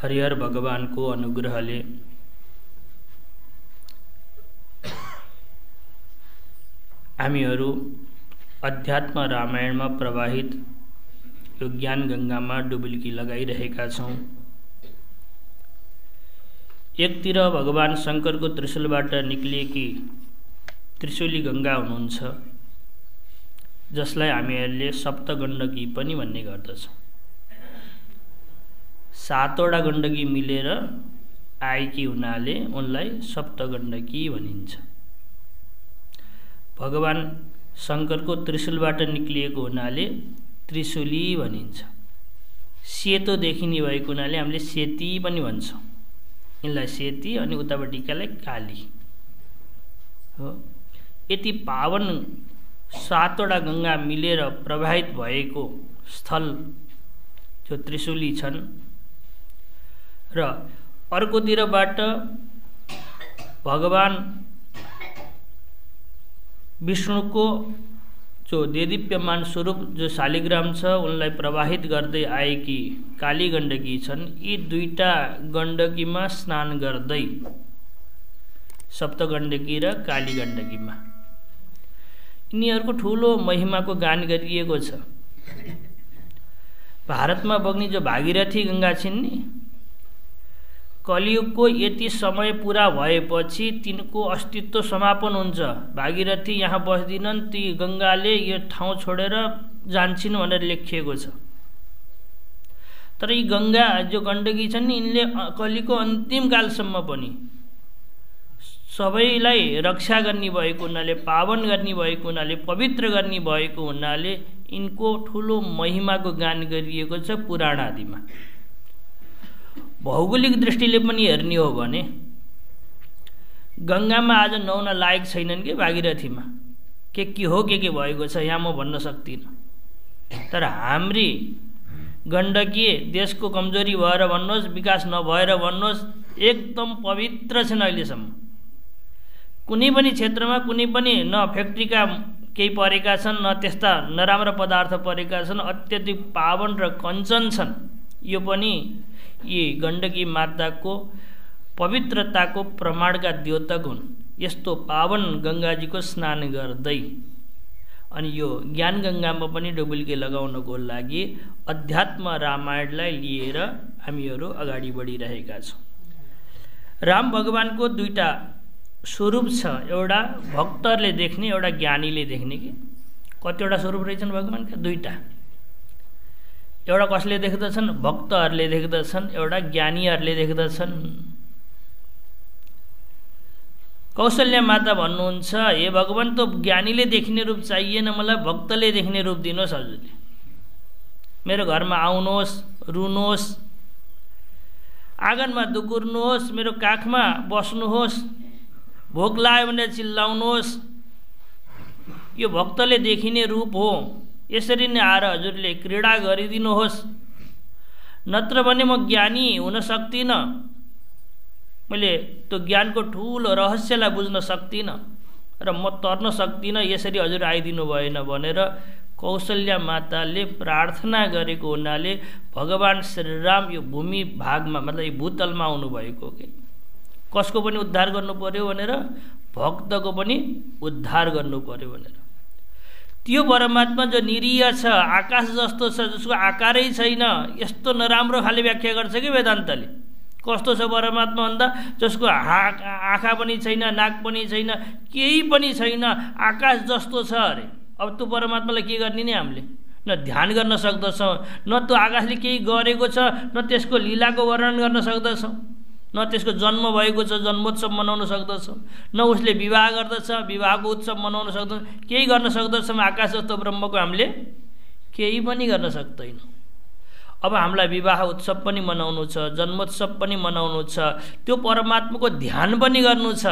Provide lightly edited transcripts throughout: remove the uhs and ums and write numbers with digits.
हरिहर भगवानको अनुग्रहले हामीहरू अध्यात्म रामायणमा प्रवाहित यो ज्ञान गंगामा डुबुल्की लगाइरहेका छौं। एकतिर भगवान शंकरको त्रिशूलबाट निक्लिएकी त्रिशूली गंगा हुनुहुन्छ, जसलाई हामीहरूले सप्तगण्डकी पनि भन्ने गर्दछौं। 7 वटा गण्डकी मिलेर आएकी हुनाले उनलाई सप्तगण्डकी भनिन्छ। भगवान शंकरको त्रिशूलबाट निक्लिएको हुनाले त्रिशूली भनिन्छ। सेतो देखिने भएको हुनाले हामीले सेती पनि भन्छौं। यिनलाई सेती अनि उतापट्टिकालाई काली हो। यति पावन 7 वटा गंगा मिलेर प्रवाहित भएको स्थल जो त्रिशूली छन् र अर्कोतिरबाट भगवान विष्णुको जो देदीप्यमान स्वरूप जो शालिग्राम छ उनलाई प्रवाहित गर्दै आएकी काली गण्डकी छन्। यी दुईटा गण्डकीमा स्नान गर्दै सप्तगण्डकी र काली गण्डकीमा यिनीहरूको ठूलो महिमाको गान गरिएको छ। भारतमा बग्ने जो भागीरथी गंगा छिन् नि, कलियुगको यति समय पूरा भएपछि तिनको अस्तित्व समापन हुन्छ। भागीरथी यहाँ बस्दिनन्, ती गंगाले यो ठाउँ छोडेर जान्छन् भनेर लेखिएको छ। तर यी गंगा जो गण्डकी छन् नि, यिनले कलिको अन्तिम कालसम्म पनि सबैलाई रक्षा गर्ने भएको हुनाले, पावन गर्ने भएको हुनाले, पवित्र गर्ने भएको हुनाले यिनको ठूलो महिमाको गान गरिएको छ पुराण आदिमा। भौगोलिक दृष्टिले पनि हेर्ने हो भने गंगामा आज नुहाउन लायक छैनन् कि भागीरथीमा के हो के भएको छ यहाँ म भन्न सक्दिनँ। तर हाम्री गण्डकी देशको कमजोरी भएर भन्नुहोस्, विकास नभएर भन्नुहोस्, एकदम पवित्र छन्। अहिलेसम्म कुनै पनि क्षेत्रमा कुनै पनि न फ्याक्ट्रीका केही परेका छन्, न त्यस्ता नराम्रा पदार्थ परेका छन्। अत्यधिक पावन र कञ्चन छन्। यो पनि यी गण्डकी माताको पवित्रताको प्रमाणका द्योतक हुन्। यस्तो पावन गंगाजीको स्नान गर्दै अनि यो ज्ञान गंगामा पनि डुबुल्की लगाउनको लागि अध्यात्म रामायणलाई लिएर हामीहरू अगाडि बढिरहेका छौं। राम भगवानको दुईटा स्वरूप छ, एउटा भक्तहरूले देख्ने, एउटा ज्ञानीले देख्ने। कि कतिवटा स्वरूप रहेछन् भगवानका? दुईटा। एउटा कसले देख्दछन्? भक्तहरूले देख्दछन्, एउटा ज्ञानीहरूले देख्दछन्। कौशल्या माता भन्नुहुन्छ, हे भगवान, त ज्ञानीले देख्ने रूप चाहिएन, मलाई भक्तले देख्ने रूप दिनुहोस्। हजुरले मेरो घरमा आउनुहोस्, रुनुहोस्, आँगनमा दुकुर्नुहोस्, मेरो काखमा बस्नुहोस्, भोक लाग्यो भने चिल्लाउनुहोस्। यो भक्तले देखिने रूप हो। यसरी नै आएर हजुरले क्रीडा गरिदिनुहोस्, नत्र भने म ज्ञानी हुन सक्दिनँ, मैले त्यो ज्ञानको ठूलो रहस्यलाई बुझ्न सक्दिनँ र म तर्न सक्दिनँ। यसरी हजुर आइदिनु भएन भनेर कौशल्या माताले प्रार्थना गरेको हुनाले भगवान श्रीराम यो भूमि भागमा, मतलब यो भूतलमा आउनुभएको। के कसको पनि उद्धार गर्नु पर्यो भनेर, भक्तको पनि उद्धार गर्नु पर्यो भनेर। त्यो परमात्मा जो निरीह छ, आकाश जस्तो छ, जसको आकारै छैन, यस्तो नराम्रो खाले व्याख्या गर्छ कि वेदान्तले। कस्तो छ परमात्मा भन्दा, जसको आँखा पनि छैन, नाक पनि छैन, केही पनि छैन, आकाश जस्तो छ अरे। अब त्यो परमात्मालाई के गर्ने नि हामीले? न ध्यान गर्न सक्दछौँ, न त्यो आकाशले केही गरेको छ, न त्यसको लीलाको वर्णन गर्न सक्दछौँ, न त्यसको जन्म भएको छ, जन्मोत्सव मनाउन सक्दछौँ, न उसले विवाह गर्दछ, विवाहको उत्सव मनाउन सक्दछौँ, केही गर्न सक्दछौँ। आकाश जस्तो ब्रह्मको हामीले केही पनि गर्न सक्दैनौँ। अब हामीलाई विवाह उत्सव पनि मनाउनु छ, जन्मोत्सव पनि मनाउनु छ, त्यो परमात्माको ध्यान पनि गर्नु छ,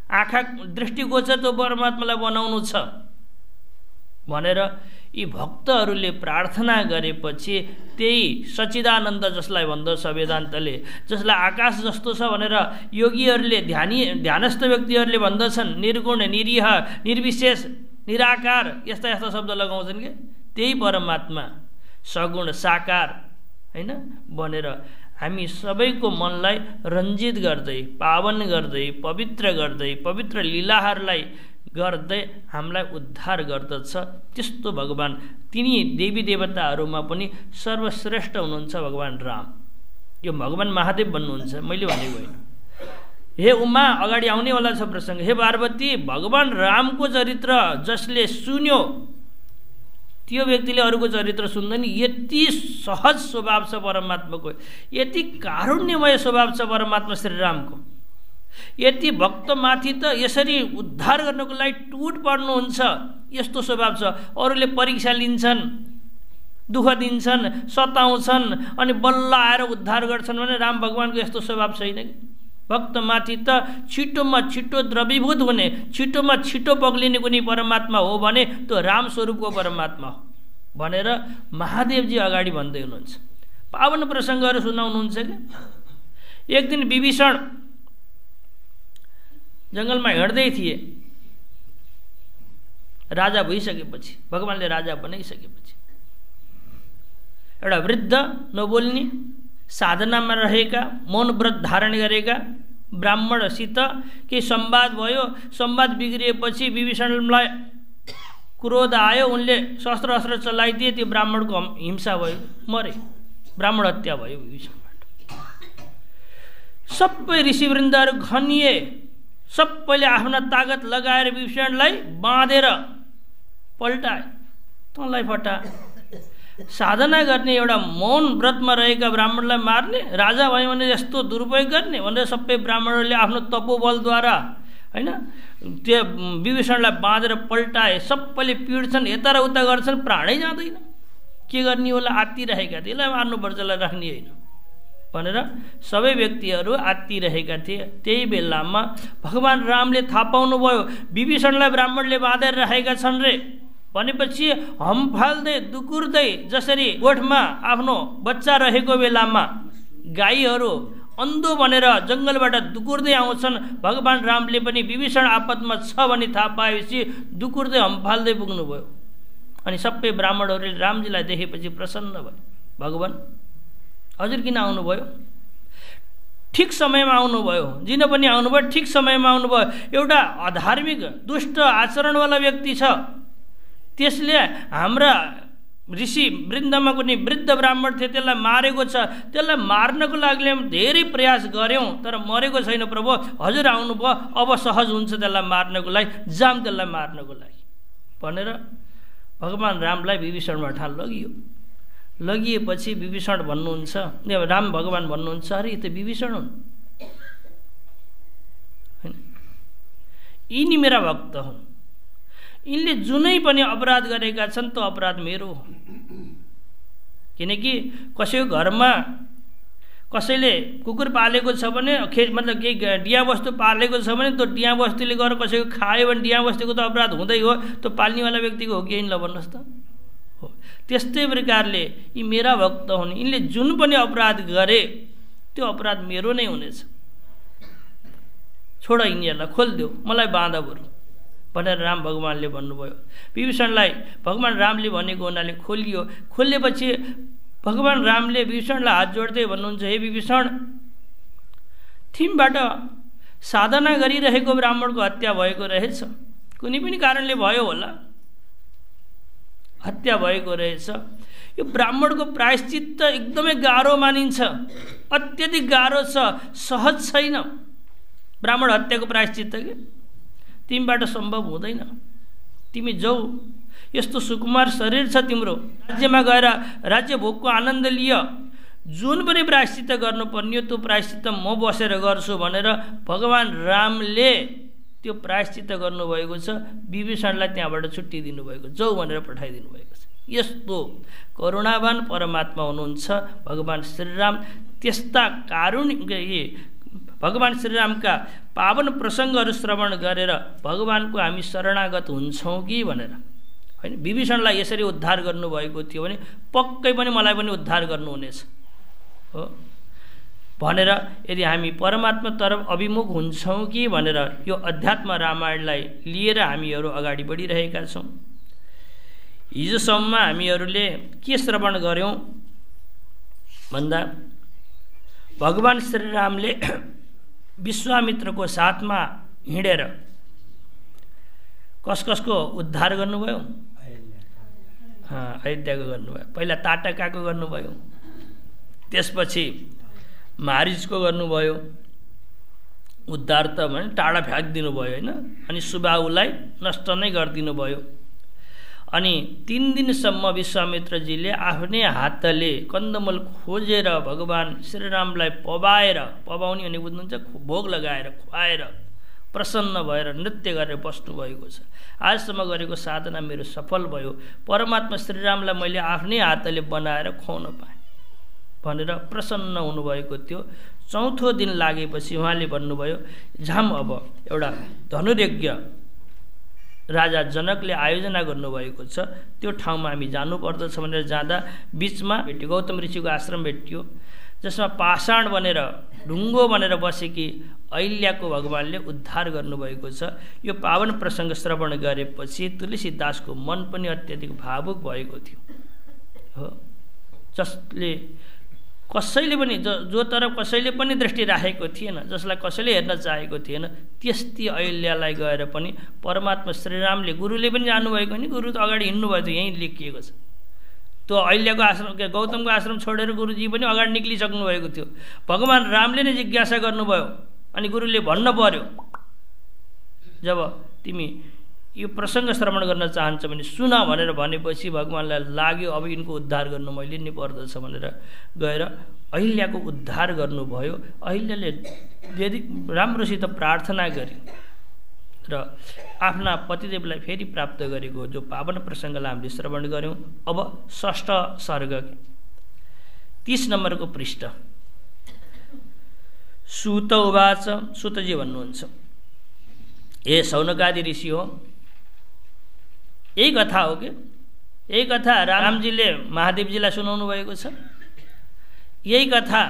आँखा दृष्टिगोचर त्यो परमात्मालाई बनाउनु छ भनेर यी भक्तहरूले प्रार्थना गरेपछि त्यही सच्चिदानन्द, जसलाई भन्दछ वेदान्तले, जसलाई आकाश जस्तो छ भनेर योगीहरूले, ध्यानस्थ व्यक्तिहरूले भन्दछन्, निर्गुण, निरीह, निर्विशेष, निराकार, यस्ता यस्ता शब्द लगाउँछन् के। त्यही परमात्मा सगुण साकार हैन बनेर हामी सबैको मनलाई रञ्जित गर्दै, पावन गर्दै, पवित्र लीलाहरूलाई गर्दै हामीलाई उद्धार गर्दछ। त्यस्तो भगवान, तिनी देवी देवताहरूमा पनि सर्वश्रेष्ठ हुनुहुन्छ भगवान राम। यो भगवान महादेव भन्नुहुन्छ, मैले भनेको होइन। हे उमा, अगाडि आउनेवाला छ प्रसङ्ग। हे पार्वती, भगवान रामको चरित्र जसले सुन्यो त्यो व्यक्तिले अरूको चरित्र सुन्दैन। यति सहज स्वभाव छ परमात्माको, यति कारुण्यमय स्वभाव छ परमात्मा श्रीरामको, यति भक्तमाथि त यसरी उद्धार गर्नको लागि टुट पर्नुहुन्छ, यस्तो स्वभाव छ। अरूले परीक्षा लिन्छन्, दुःख दिन्छन्, सताउँछन्, अनि बल्ल आएर उद्धार गर्छन् भने राम भगवानको यस्तो स्वभाव छैन कि। भक्तमाथि त छिटोमा छिटो द्रवीभूत हुने, छिटोमा छिटो पग्लिने कुनै परमात्मा हो भने त्यो राम स्वरूपको परमात्मा हो भनेर महादेवजी अगाडि भन्दै हुनुहुन्छ। पावन प्रसङ्गहरू सुनाउनुहुन्छ कि। एक दिन विभीषण जङ्गलमा हिँड्दै थिए, राजा भइसकेपछि, भगवानले राजा बनाइसकेपछि एउटा वृद्ध, नबोल्ने, साधनामा रहेका, मौन व्रत धारण गरेका ब्राह्मणसित केही संवाद भयो। संवाद बिग्रिएपछि विभीषणलाई क्रोध आयो, उनले शस्त्र चलाइदिए, त्यो ब्राह्मणको हिंसा भयो, मरे, ब्राह्मण हत्या भयो विभीषणबाट। सबै ऋषिवृन्दहरू घनिए, सबैले आफ्ना तागत लगाएर विभीषणलाई बाँधेर पल्टाए, तँलाई फटा। साधना गर्ने, एउटा मौन व्रतमा रहेका ब्राह्मणलाई मार्ने, राजा भयो भने यस्तो दुरुपयोग गर्ने भनेर सबै ब्राह्मणहरूले आफ्नो तपोबलद्वारा हैन त्यो विभीषणलाई बाँधेर पल्टाए। सबैले पिड्छन्, यता र उता गर्छन्, प्राणै जाँदैन। के गर्ने होला, आत्तिरहेका थिए, यसलाई मार्नुपर्छ, यसलाई राख्ने होइन भनेर सबै व्यक्तिहरू आत्तिरहेका थिए। त्यही बेलामा भगवान रामले थाहा पाउनुभयो विभीषणलाई ब्राह्मणले बाँधेर राखेका छन् रे भनेपछि हम्फाल्दै दुकुर्दै, जसरी गोठमा आफ्नो बच्चा रहेको बेलामा गाईहरू अन्धो भनेर जङ्गलबाट दुकुर्दै आउँछन्, भगवान रामले पनि विभीषण आपतमा छ भने थाहा पाएपछि दुकुर्दै हम्फाल्दै पुग्नुभयो। अनि सबै ब्राह्मणहरूले रामजीलाई देखेपछि प्रसन्न भए। भगवान हजुर किन आउनुभयो? ठिक समयमा आउनुभयो। जिन पनि आउनुभयो, ठिक समयमा आउनुभयो। एउटा अधार्मिक दुष्ट आचरणवाला व्यक्ति छ, त्यसले हाम्रा ऋषि वृन्दमा कुनै वृद्ध ब्राह्मण थियो, त्यसलाई मारेको छ। त्यसलाई मार्नको लागि धेरै प्रयास गऱ्यौँ तर मरेको छैन प्रभु, हजुर आउनुभयो, अब सहज हुन्छ त्यसलाई मार्नको लागि, जाम त्यसलाई मार्नको लागि भनेर भगवान रामलाई विभीषणबाट लगियो। लगिएपछि विभीषण भन्नुहुन्छ, राम भगवान भन्नुहुन्छ, अरे त विभीषण हुन्, यिनी मेरा भक्त हुन्, यिनले जुनै पनि अपराध गरेका छन् त्यो अपराध मेरो हो। किनकि कसैको घरमा कसैले कुकुर पालेको छ भने, मतलब केही डिया वस्तु पालेको छ भने त्यो डिया वस्तुले गएर कसैको खायो भने डिया वस्तुको त अपराध हुँदै हो, त्यो पाल्नेवाला व्यक्तिको हो कि होइन ल भन्नुहोस् त। हो त्यस्तै प्रकारले यी मेरा भक्त हुन्, यिनले जुन पनि अपराध गरे त्यो अपराध मेरो नै हुनेछ। छोड यिनीहरूलाई, खोलिदेऊ, मलाई बाँधा बरु भनेर राम भगवानले भन्नुभयो। विभीषणलाई भगवान रामले भनेको हुनाले खोलियो। खोलिएपछि भगवान रामले विभीषणलाई हात जोड्दै भन्नुहुन्छ, हे विभीषण, तिमीबाट साधना गरिरहेको ब्राह्मणको हत्या भएको रहेछ, कुनै पनि कारणले भयो होला, हत्या भएको रहेछ। यो ब्राह्मणको प्रायश्चित्त एकदमै गाह्रो मानिन्छ, अत्यधिक गाह्रो छ, सहज छैन ब्राह्मण हत्याको प्रायश्चित्त के। तिमीबाट सम्भव हुँदैन। तिमी जाऊ, यस्तो सुकुमार शरीर छ तिम्रो, राज्यमा गएर राज्य भोगको आनन्द लिय, जुन पनि प्रायश्चित्त गर्नुपर्ने हो त्यो प्रायश्चित्त म बसेर गर्छु भनेर भगवान रामले त्यो प्रायश्चित्त गर्नुभएको छ। विभीषणलाई त्यहाँबाट छुट्टी दिनुभएको, जाऊ भनेर पठाइदिनु भएको छ। यस्तो करुणावान परमात्मा हुनुहुन्छ भगवान श्रीराम। त्यस्ता कारुण्य भगवान श्रीरामका पावन प्रसङ्गहरू श्रवण गरेर भगवानको हामी शरणागत हुन्छौँ कि भनेर, होइन विभीषणलाई यसरी उद्धार गर्नुभएको थियो भने पक्कै पनि मलाई पनि उद्धार गर्नुहुनेछ हो भनेर यदि हामी परमात्मातर्फ अभिमुख हुन्छौँ कि भनेर यो अध्यात्म रामायणलाई लिएर हामीहरू अगाडि बढिरहेका छौँ। हिजोसम्म हामीहरूले के श्रवण गऱ्यौँ भन्दा भगवान श्रीरामले विश्वामित्रको साथमा हिँडेर कसको उद्धार गर्नुभयो? अयोध्याको गर्नुभयो। पहिला ताटकाको गर्नुभयो, त्यसपछि मारिचको गर्नुभयो। उद्धार त भने टाढा फ्याँकिदिनु भयो होइन, अनि सुबाहुलाई नष्ट नै गरिदिनु भयो। अनि 3 दिनसम्म विश्वामित्रजीले आफ्नै हातले कन्दमूल खोजेर भगवान श्रीरामलाई पबाउने भने बुझ्नुहुन्छ, भोग लगाएर खुवाएर प्रसन्न भएर नृत्य गरेर बस्नुभएको छ। आजसम्म गरेको साधना मेरो सफल भयो, परमात्मा श्रीरामलाई मैले आफ्नै हातले बनाएर खुवाउन पाएँ भनेर प्रसन्न हुनुभएको थियो। 4थो दिन लागेपछि उहाँले भन्नुभयो, झाम अब एउटा धनुर्यज्ञ राजा जनकले आयोजना गर्नुभएको छ, त्यो ठाउँमा हामी जानुपर्दछ भनेर जाँदा बिचमा भेट्यो, गौतम ऋषिको आश्रम भेटियो, जसमा पाषाण बनेर ढुङ्गो बनेर बसेकी अहिल्याको भगवानले उद्धार गर्नुभएको छ। यो पावन प्रसङ्ग श्रवण गरेपछि तुलसीदासको मन पनि अत्यधिक भावुक भएको थियो हो। जसले कसैले पनि जो तरफ कसैले पनि दृष्टि राखेको थिएन, जसलाई कसैले हेर्न चाहेको थिएन, त्यस्तै अहिल्यालाई गएर पनि परमात्मा श्रीरामले, गुरुले पनि जानुभएको नि, गुरु त अगाडि हिँड्नुभएको थियो, यहीँ लेखिएको छ। त्यो अहिल्याको आश्रम, गौतमको आश्रम छोडेर गुरुजी पनि अगाडि निक्लिसक्नु भएको थियो। भगवान रामले नै जिज्ञासा गर्नुभयो, अनि गुरुले भन्न पर्यो, जब तिमी यो प्रसङ्ग श्रवण गर्न चाहन्छ भने सुन भनेर भनेपछि भगवानलाई लाग्यो अब यिनको उद्धार गर्नु मैले नै पर्दछ भनेर गएर अहिल्याको उद्धार गर्नुभयो। अहिल्याले यदि राम्रोसित प्रार्थना गरी र आफ्ना पतिदेवलाई फेरि प्राप्त गरेको जो पावन प्रसङ्गलाई हामीले श्रवण गऱ्यौँ। अब 6 सर्ग 30 नम्बरको पृष्ठ। सूत उवाच, सूतजी भन्नुहुन्छ, ए सौनकादि ऋषि हो, यही कथा हो कि यही कथा रामजीले महादेवजीलाई सुनाउनु भएको छ, यही कथा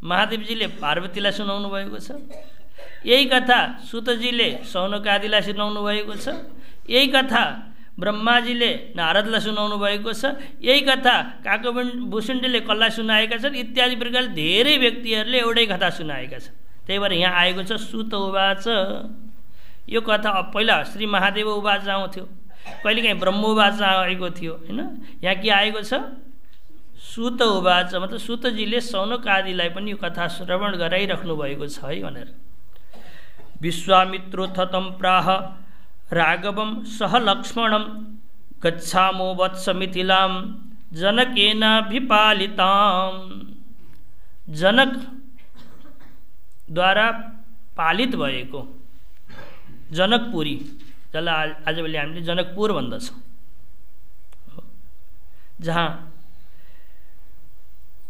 महादेवजीले पार्वतीलाई सुनाउनु भएको छ, यही कथा सूतजीले सौनकादिलाई सुनाउनु भएको छ, यही कथा ब्रह्माजीले नारदलाई सुनाउनु भएको छ, यही कथा काकभूषणजीले कसलाई सुनाएका छन्, इत्यादि प्रकारले धेरै व्यक्तिहरूले एउटै कथा सुनाएका छन्। त्यही भएर यहाँ आएको छ सूत उवाच। यो कथा पहिला श्री महादेव उवाच आउँथ्यो, कहिलेकाहीँ ब्रह्म उवाच आएको थियो होइन, यहाँ के आएको छ सूत उवाच, मतलब सूतजीले सौनक आदिलाई पनि यो कथा श्रवण गराइराख्नु भएको छ है भनेर। विश्वामित्रोऽथ तं प्राह राघवं सह लक्ष्मणं गच्छामो वत्स मिथिलां जनकेनाभिपालितां। जनक द्वारा पालित भएको जनकपुरी, जसलाई आजभोलि हामीले जनकपुर भन्दछौँ, जहाँ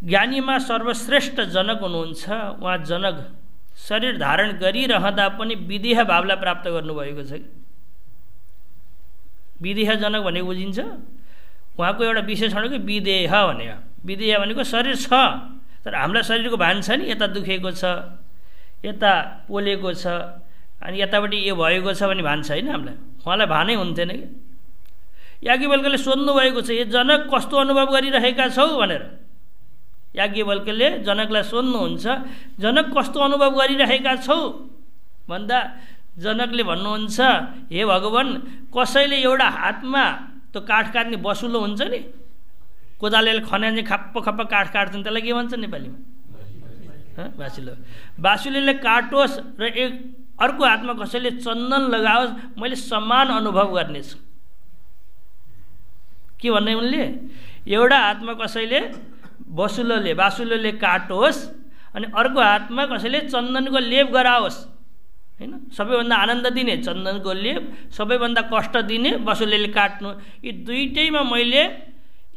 ज्ञानीमा सर्वश्रेष्ठ जनक हुनुहुन्छ, उहाँ जनक शरीर धारण गरिरहँदा पनि विदेह भावलाई प्राप्त गर्नुभएको छ। विदेह जनक भनेको बुझिन्छ, उहाँको एउटा विशेषण हो कि विदेह भनेको, विदेह भनेको शरीर छ तर हामीलाई शरीरको भान छ नि, यता दुखेको छ, यता पोलेको छ, अनि यतापट्टि यो भएको छ भन्ने भान छैन हामीलाई, उहाँलाई भानै हुन्थेन कि। याज्ञवल्क्यले सोध्नुभएको छ, यो जनक कस्तो अनुभव गरिरहेका छौ भनेर। याज्ञवल्क्यले जनकलाई सोध्नुहुन्छ, जनक कस्तो अनुभव गरिरहेका छौ भन्दा जनकले भन्नुहुन्छ, हे भगवान, कसैले एउटा हातमा त्यो काठ काट्ने बसुलो हुन्छ नि, कोदाले खन्याउने खप्प खप्प काठ काट्छन्, त्यसलाई के भन्छ नेपालीमा? बासुलो। बासुलीले काटोस् र एक अर्को हातमा कसैले चन्दन लगाओस्, मैले समान अनुभव गर्नेछु। के भन्ने उनले? एउटा हातमा कसैले बासुलोले काटोस् अनि अर्को हातमा कसैले चन्दनको लेप गराओस्, हैन? सबैभन्दा आनन्द दिने चन्दनको लेप, सबैभन्दा कष्ट दिने बासुलोले काट्नु, यी दुईटैमा मैले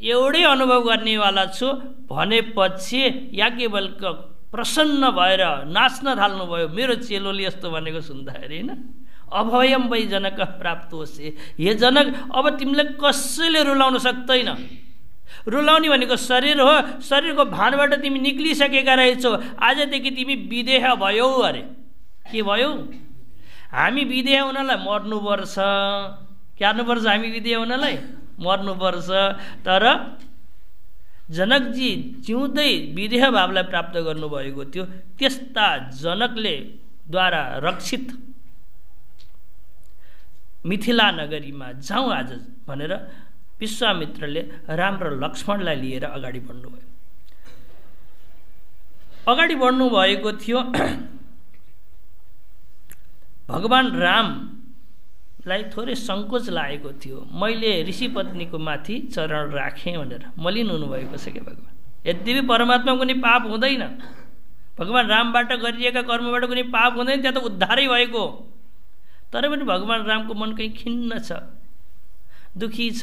एउटै अनुभव गर्नेवाला छु भनेपछि याज्ञवल्क्य प्रसन्न भएर नाच्न थाल्नुभयो। मेरो चेलोले यस्तो भनेको सुन्दाखेरि होइन, अभयम वै जनक प्राप्त होस्, हे जनक अब तिमीलाई कसैले रुलाउन सक्दैन। रुलाउने भनेको शरीर हो, शरीरको भानबाट तिमी निक्लिसकेका रहेछौ, आजदेखि तिमी विदेह भयौ अरे। के भयो? हामी विदेह हुनलाई मर्नुपर्छ। के हार्नुपर्छ? हामी विदेह हुनलाई मर्नुपर्छ। तर जनकजी जिउँदै विदेह भावलाई प्राप्त गर्नुभएको थियो। त्यस्ता जनकले द्वारा रक्षित मिथिला नगरीमा जाउँ आज भनेर विश्वामित्रले राम र लक्ष्मणलाई लिएर अगाडि बढ्नुभयो। अगाडि बढ्नुभएको थियो। भगवान रामलाई थोरै सङ्कोच लागेको थियो, मैले ऋषि पत्नीको माथि चरण राखेँ भनेर मलिन हुनुभएको छ क्या भगवान। यद्यपि परमात्मा कुनै पाप हुँदैन, भगवान रामबाट गरिएका कर्मबाट कुनै पाप हुँदैन, त्यहाँ त उद्धारै भएको। तर पनि भगवान रामको मन कहीँ खिन्न छ, दुखी छ।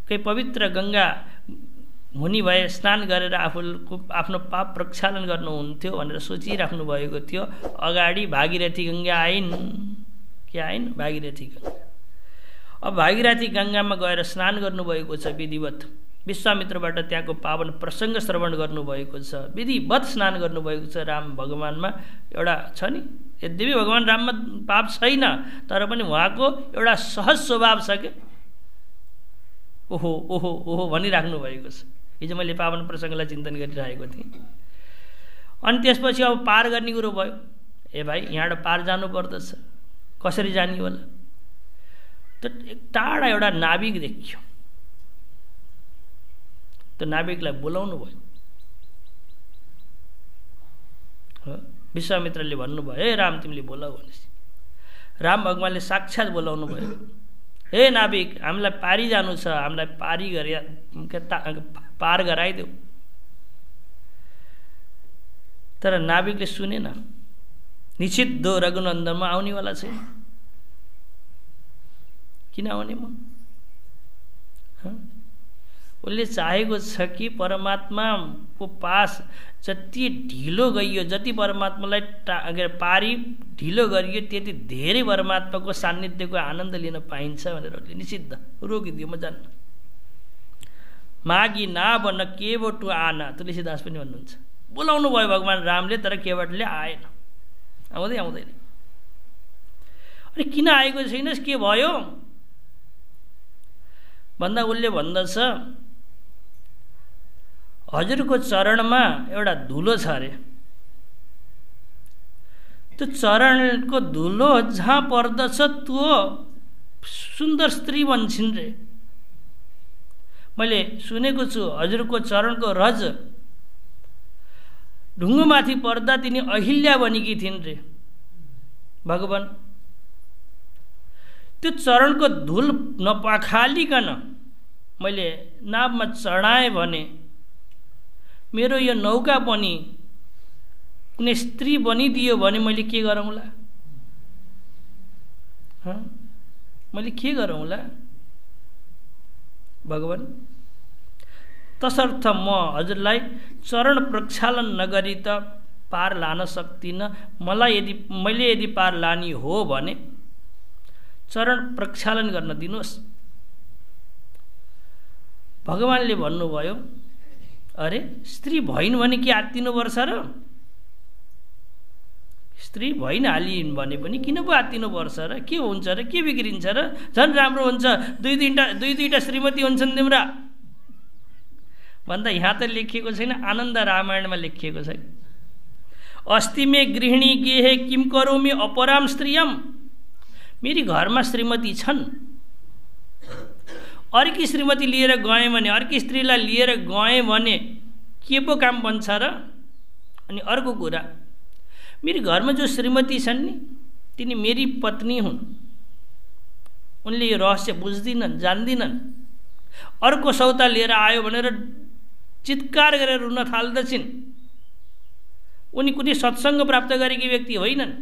कहीँ पवित्र गङ्गा मुनि भए स्नान गरेर आफ्नो पाप प्रक्षालन गर्नुहुन्थ्यो भनेर सोचिराख्नु भएको थियो। अगाडि भागीरथी गङ्गा आइन्, के आइन्? भागीरथी गङ्गा। अब भागीरथी गङ्गामा गएर स्नान गर्नुभएको छ विधिवत। विश्वामित्रबाट त्यहाँको पावन प्रसङ्ग श्रवण गर्नुभएको छ, विधिवत स्नान गर्नुभएको छ। राम भगवानमा एउटा छ नि, यद्यपि भगवान राममा पाप छैन तर पनि उहाँको एउटा सहज स्वभाव छ के, ओहो ओहो ओहो भनिराख्नु भएको छ। हिजो मैले पावन प्रसङ्गलाई चिन्तन गरिरहेको थिएँ। अनि त्यसपछि अब पार गर्ने कुरो भयो। ए भाइ, यहाँबाट पार जानु पर्दछ, कसरी जाने होला? त टाढा एउटा नाविक देखियो। त्यो नाविकलाई बोलाउनु भयो। विश्वामित्रले भन्नुभयो, हे राम तिमीले बोलाऊ भनेपछि राम भगवानले साक्षात् बोलाउनु भयो। हे नाविक, हामीलाई पारी जानु छ, हामीलाई पार गराइदेऊ। तर नाविकले सुनेन। निषिद्ध रघुनन्दनमा आउनेवाला छैन, किन आउने म? उसले चाहेको छ कि परमात्माको पास जति ढिलो गइयो, जति परमात्मालाई पारी ढिलो गरियो, त्यति धेरै परमात्माको सान्निध्यको आनन्द लिन पाइन्छ भनेर उसले निषिद्ध रोकिदियो। म जान्न, मागी ना भन्न केवटु आना, तुलसीदास पनि भन्नुहुन्छ। बोलाउनु भयो भगवान रामले, तर केवटले आएन, आउँदै आउँदैन। अनि किन आएको छैनस्, के भयो भन्दा उसले भन्दछ, हजुरको चरणमा एउटा धुलो छ अरे, त्यो चरणको धुलो जहाँ पर्दछ त्यो सुन्दर स्त्री बन्छन् रे। मैले सुनेको छु हजुरको चरणको रज ढुङ्गोमाथि पर्दा तिनी अहिल्या बनेकी थिइन् रे। भगवान, त्यो चरणको धुल नपखालिकन मैले नावमा चढाएँ भने मेरो यो नौका पनि कुनै स्त्री बनिदियो भने मैले के गरौँला? मैले के गरौँला भगवान? तसर्थ म हजुरलाई चरण प्रक्षालन नगरी त पार लान सक्दिनँ। मैले यदि पार लानी हो भने चरण प्रक्षालन गर्न दिनुहोस्। भगवानले भन्नुभयो, अरे स्त्री भइन् भने के आत्तिनुपर्छ र? स्त्री भइन हालिन् भने पनि किन पो आत्तिनुपर्छ र? के हुन्छ र? के बिग्रिन्छ र? झन् राम्रो हुन्छ, दुई दुईटा श्रीमती हुन्छन् तिम्रा भन्दा यहाँ त लेखिएको छैन, आनन्द रामायणमा लेखिएको छ। अस्ति मे गृहिणी गेहे किम करोमि अपराम स्त्रियम, मेरी घरमा श्रीमती छन्, अर्की श्रीमती लिएर गएँ भने, अर्की स्त्रीलाई लिएर गएँ भने के पो काम बन्छ र? अनि अर्को कुरा, मेरी घरमा जो श्रीमती छन् नि तिनी मेरी पत्नी हुन्, उनले यो रहस्य बुझ्दिनन्, जान्दिनन्। अर्को सौता लिएर आयो भनेर चित्कार गरेर रुन थाल्दछिन्। उनी कुनै सत्सङ्ग प्राप्त गरेकी व्यक्ति होइनन्,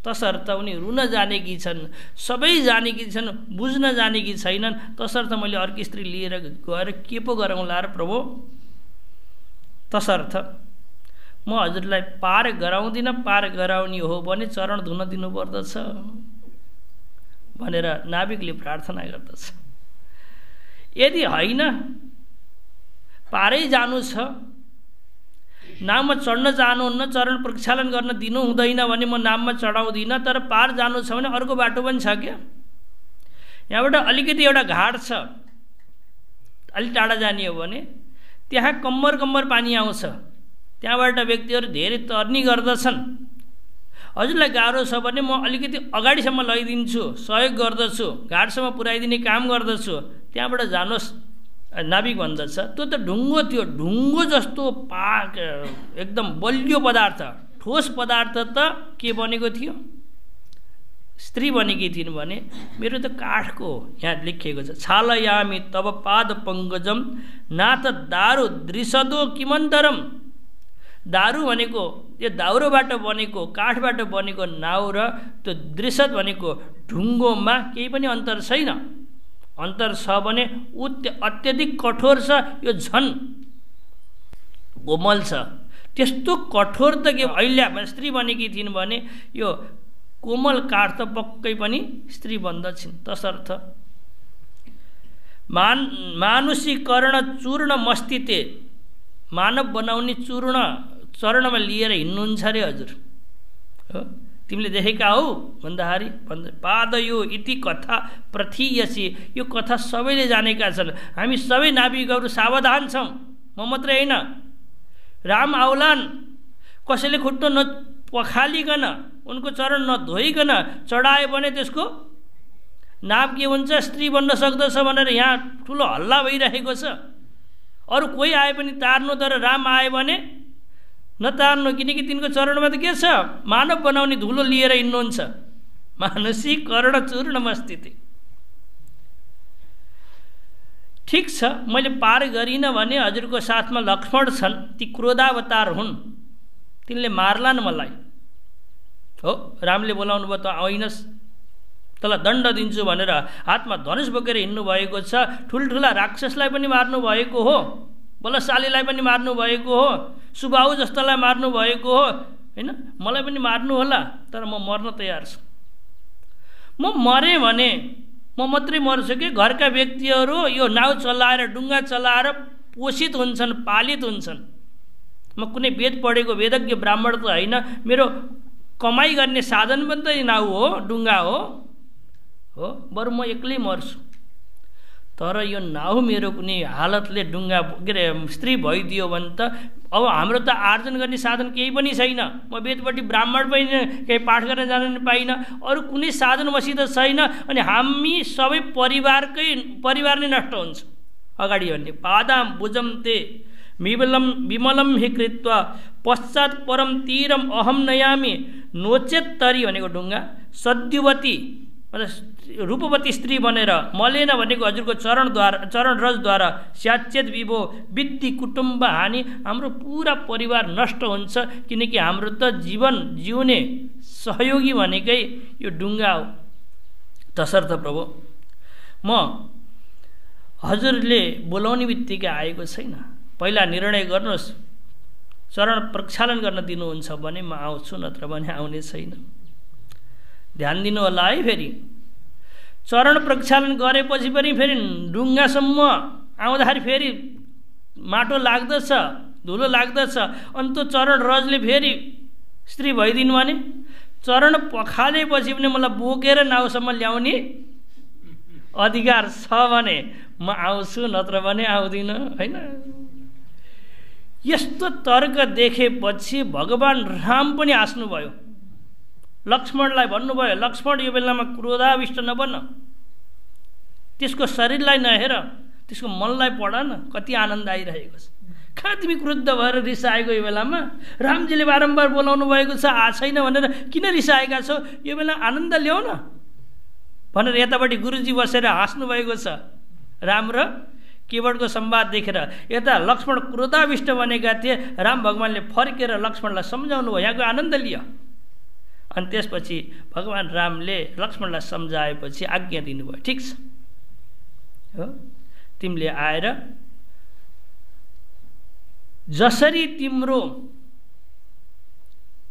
तसर्थ उनी रुन जानेकी छन्, सबै जानेकी छन्, बुझ्न जानेकी छैनन्। तसर्थ मैले अर्की स्त्री लिएर गएर के पो गरौँला र प्रभु? तसर्थ म हजुरलाई पार गराउँदिनँ, पार गराउने हो भने चरण धुन दिनुपर्दछ भनेर नाविकले प्रार्थना गर्दछ। यदि होइन, पारै जानु छ, नाममा चढ्न चाहनुहुन्न, चरण प्रक्षालन गर्न दिनु हुँदैन भने म नाममा चढाउँदिनँ। तर पार जानु छ भने अर्को बाटो पनि छ क्या। यहाँबाट अलिकति एउटा घाट छ, अलि टाढा जाने हो भने त्यहाँ कम्मर कम्मर पानी आउँछ, त्यहाँबाट व्यक्तिहरू धेरै तर्नी गर्दछन्। हजुरलाई गाह्रो छ भने म अलिकति अगाडिसम्म लैदिन्छु, सहयोग गर्दछु, घाटसम्म पुर्याइदिने काम गर्दछु, त्यहाँबाट जानुहोस् नाविक भन्दछ। त्यो त ढुङ्गो थियो, ढुङ्गो जस्तो एकदम बलियो पदार्थ, ठोस पदार्थ त के बनेको थियो? स्त्री बनेकी थिइन् भने मेरो त काठको यहाँ लेखिएको छ, छालयामी तब पाद पङ्कजम नाथ दारु दृशदो किमन्तरम। दारु भनेको यो दाउरोबाट बनेको, काठबाट बनेको नाउ र त्यो दृशद भनेको ढुङ्गोमा केही पनि अन्तर छैन। अन्तर छ भने अत्यधिक कठोर छ, यो झन् कोमल छ। त्यस्तो कठोर त के अहिले स्त्री बनेकी थिइन् भने यो कोमल काठ त पक्कै पनि स्त्री बन्दछिन्। तसर्थ मानुषीकरण चूर्ण मस्तिते, मानव बनाउने चूर्ण चरणमा लिएर हिँड्नुहुन्छ अरे हजुर। हो तिमीले देखेका हौ भन्दाखेरि पादयो इति कथा प्रथियसी, यो कथा सबैले जानेका छन्। हामी सबै नाविकहरू सावधान छौँ। म मात्रै होइन, राम आउलान्, कसैले खुट्टो नपखालिकन उनको चरण नधोइकन चढायो भने त्यसको नाम के हुन्छ? स्त्री बन्न सक्दछ भनेर यहाँ ठुलो हल्ला भइरहेको छ। अरू कोही आए पनि तार्नु, तर राम आयो भने नतार्नु, किनकि तिनको चरणमा त के छ? मानव बनाउने धुलो लिएर हिँड्नुहुन्छ। मानसीकरण चूर्णमा स्थिति। ठिक छ, मैले पार गरिनँ भने हजुरको साथमा लक्ष्मण छन्, ती क्रोधावतार हुन्, तिनले मार्लान् मलाई। हो रामले बोलाउनु भयो, त आइनस्, तँलाई दण्ड दिन्छु भनेर हातमा धनुष बोकेर हिँड्नु भएको छ। ठुल्ठुला राक्षसलाई पनि मार्नु भएको हो, बलशालीलाई पनि मार्नु भएको हो, सुबाहु जस्तालाई मार्नु भएको हो, होइन? मलाई पनि मार्नु होला, तर म मर्न तयार छु। म मरेँ भने म मात्रै मर्छु कि घरका व्यक्तिहरू यो नाउ चलाएर, डुङ्गा चलाएर पोषित हुन्छन्, पालित हुन्छन्। म कुनै वेद पढेको वेदज्ञ ब्राह्मण त होइन, मेरो कमाइ गर्ने साधन पनि त नाउ हो, डुङ्गा हो, बरु म एक्लै मर्छु। तर यो नाउ मेरो कुनै हालतले डुङ्गा के अरे स्त्री भइदियो भने त अब हाम्रो त आर्जन गर्ने साधन केही पनि छैन। म वेदपट्टि ब्राह्मण पनि केही पाठ गर्न जान पाइनँ, अरू कुनै साधन मसित छैन। अनि हामी सबै परिवार नै नष्ट हुन्छ। अगाडि भन्ने पादाम भुजम ते विमलम हि कृत्वा पश्चात परम तीरम अहम नयामी नोचेत तरी भनेको डुङ्गा, सद्युवती रूपवती स्त्री बनेर मलेन भनेको हजुरको चरण रजद्वारा स्याचेत विभो विद्धि कुटुम्ब हानि, हाम्रो पुरा परिवार नष्ट हुन्छ। किनकि हाम्रो त जीवन जिउने सहयोगी भनेकै यो डुङ्गा हो। तसर्थ प्रभु, म हजुरले बोलाउने बित्तिकै आएको छैन। पहिला निर्णय गर्नुहोस्, चरण प्रक्षालन गर्न दिनुहुन्छ भने म आउँछु, नत्र भने आउने छैन। ध्यान दिनु होला है। फेरि चरण प्रक्षालन गरेपछि पनि फेरि डुङ्गासम्म आउँदाखेरि फेरि माटो लाग्दछ, धुलो लाग्दछ, अनि त्यो चरण रजले फेरि स्त्री भइदिनु भने, चरण पखालेपछि पनि मलाई बोकेर नाउसम्म ल्याउने अधिकार छ भने म आउँछु, नत्र भने आउँदिनँ, होइन? यस्तो तर्क देखेपछि भगवान राम पनि हाँस्नुभयो। लक्ष्मणलाई भन्नुभयो, लक्ष्मण यो बेलामा क्रोधाविष्ट नबन, त्यसको शरीरलाई नहेर, त्यसको मनलाई पढ न, कति आनन्द आइरहेको छ। कहाँ तिमी क्रुद्ध भएर रिसाएको? यो बेलामा रामजीले बारम्बार बोलाउनु भएको छ, छैन भनेर किन रिसाएका छौ? यो बेला आनन्द ल्याउ न भनेर यतापट्टि गुरुजी बसेर हाँस्नु भएको छ। राम र केवटको संवाद देखेर यता लक्ष्मण क्रोधाविष्ट बनेका थिए। राम भगवानले फर्केर लक्ष्मणलाई सम्झाउनु भयो, यहाँको आनन्द लियो। अनि त्यसपछि भगवान रामले लक्ष्मणलाई सम्झाएपछि आज्ञा दिनुभयो, ठिक छ, हो तिमीले आएर जसरी तिम्रो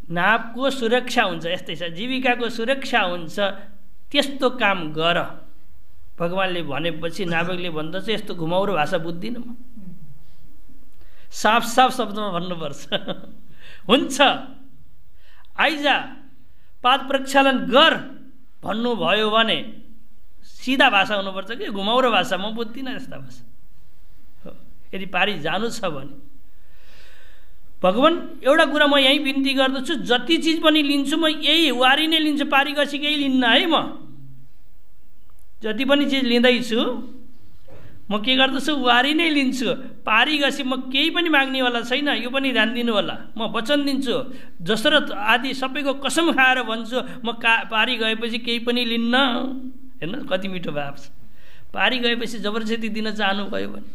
नाभको सुरक्षा हुन्छ, यस्तै छ, जीविकाको सुरक्षा हुन्छ, त्यस्तो काम गर। भगवानले भनेपछि नाभकले भन्दछ, यस्तो घुमाउरो भाषा बुझ्दिनँ म, साफ साफ शब्दमा भन्नुपर्छ। हुन्छ आइजा पाद प्रक्षालन गर भन्नुभयो भने सिधा भाषा हुनुपर्छ कि घुमाउरो भाषा म बुझ्दिनँ यस्ता भाषा। यदि पारी जानु छ भने। भगवान एउटा कुरा म यहीँ बिन्ती गर्दछु, जति चिज पनि लिन्छु म यही वारी नै लिन्छु, पारी गसी केही लिन्न है। म जति पनि चिज लिँदैछु म के गर्दछु, वारी नै लिन्छु, पारी गसी म केही पनि माग्नेवाला छैन। यो पनि ध्यान दिनु होला। म वचन दिन्छु, दशरथ आदि सबैको कसम खाएर भन्छु, म पारी गएपछि केही पनि लिन्न। हेर्नु कति मिठो भाव छ। पारी गएपछि जबरजस्ती दिन चाहनुभयो भने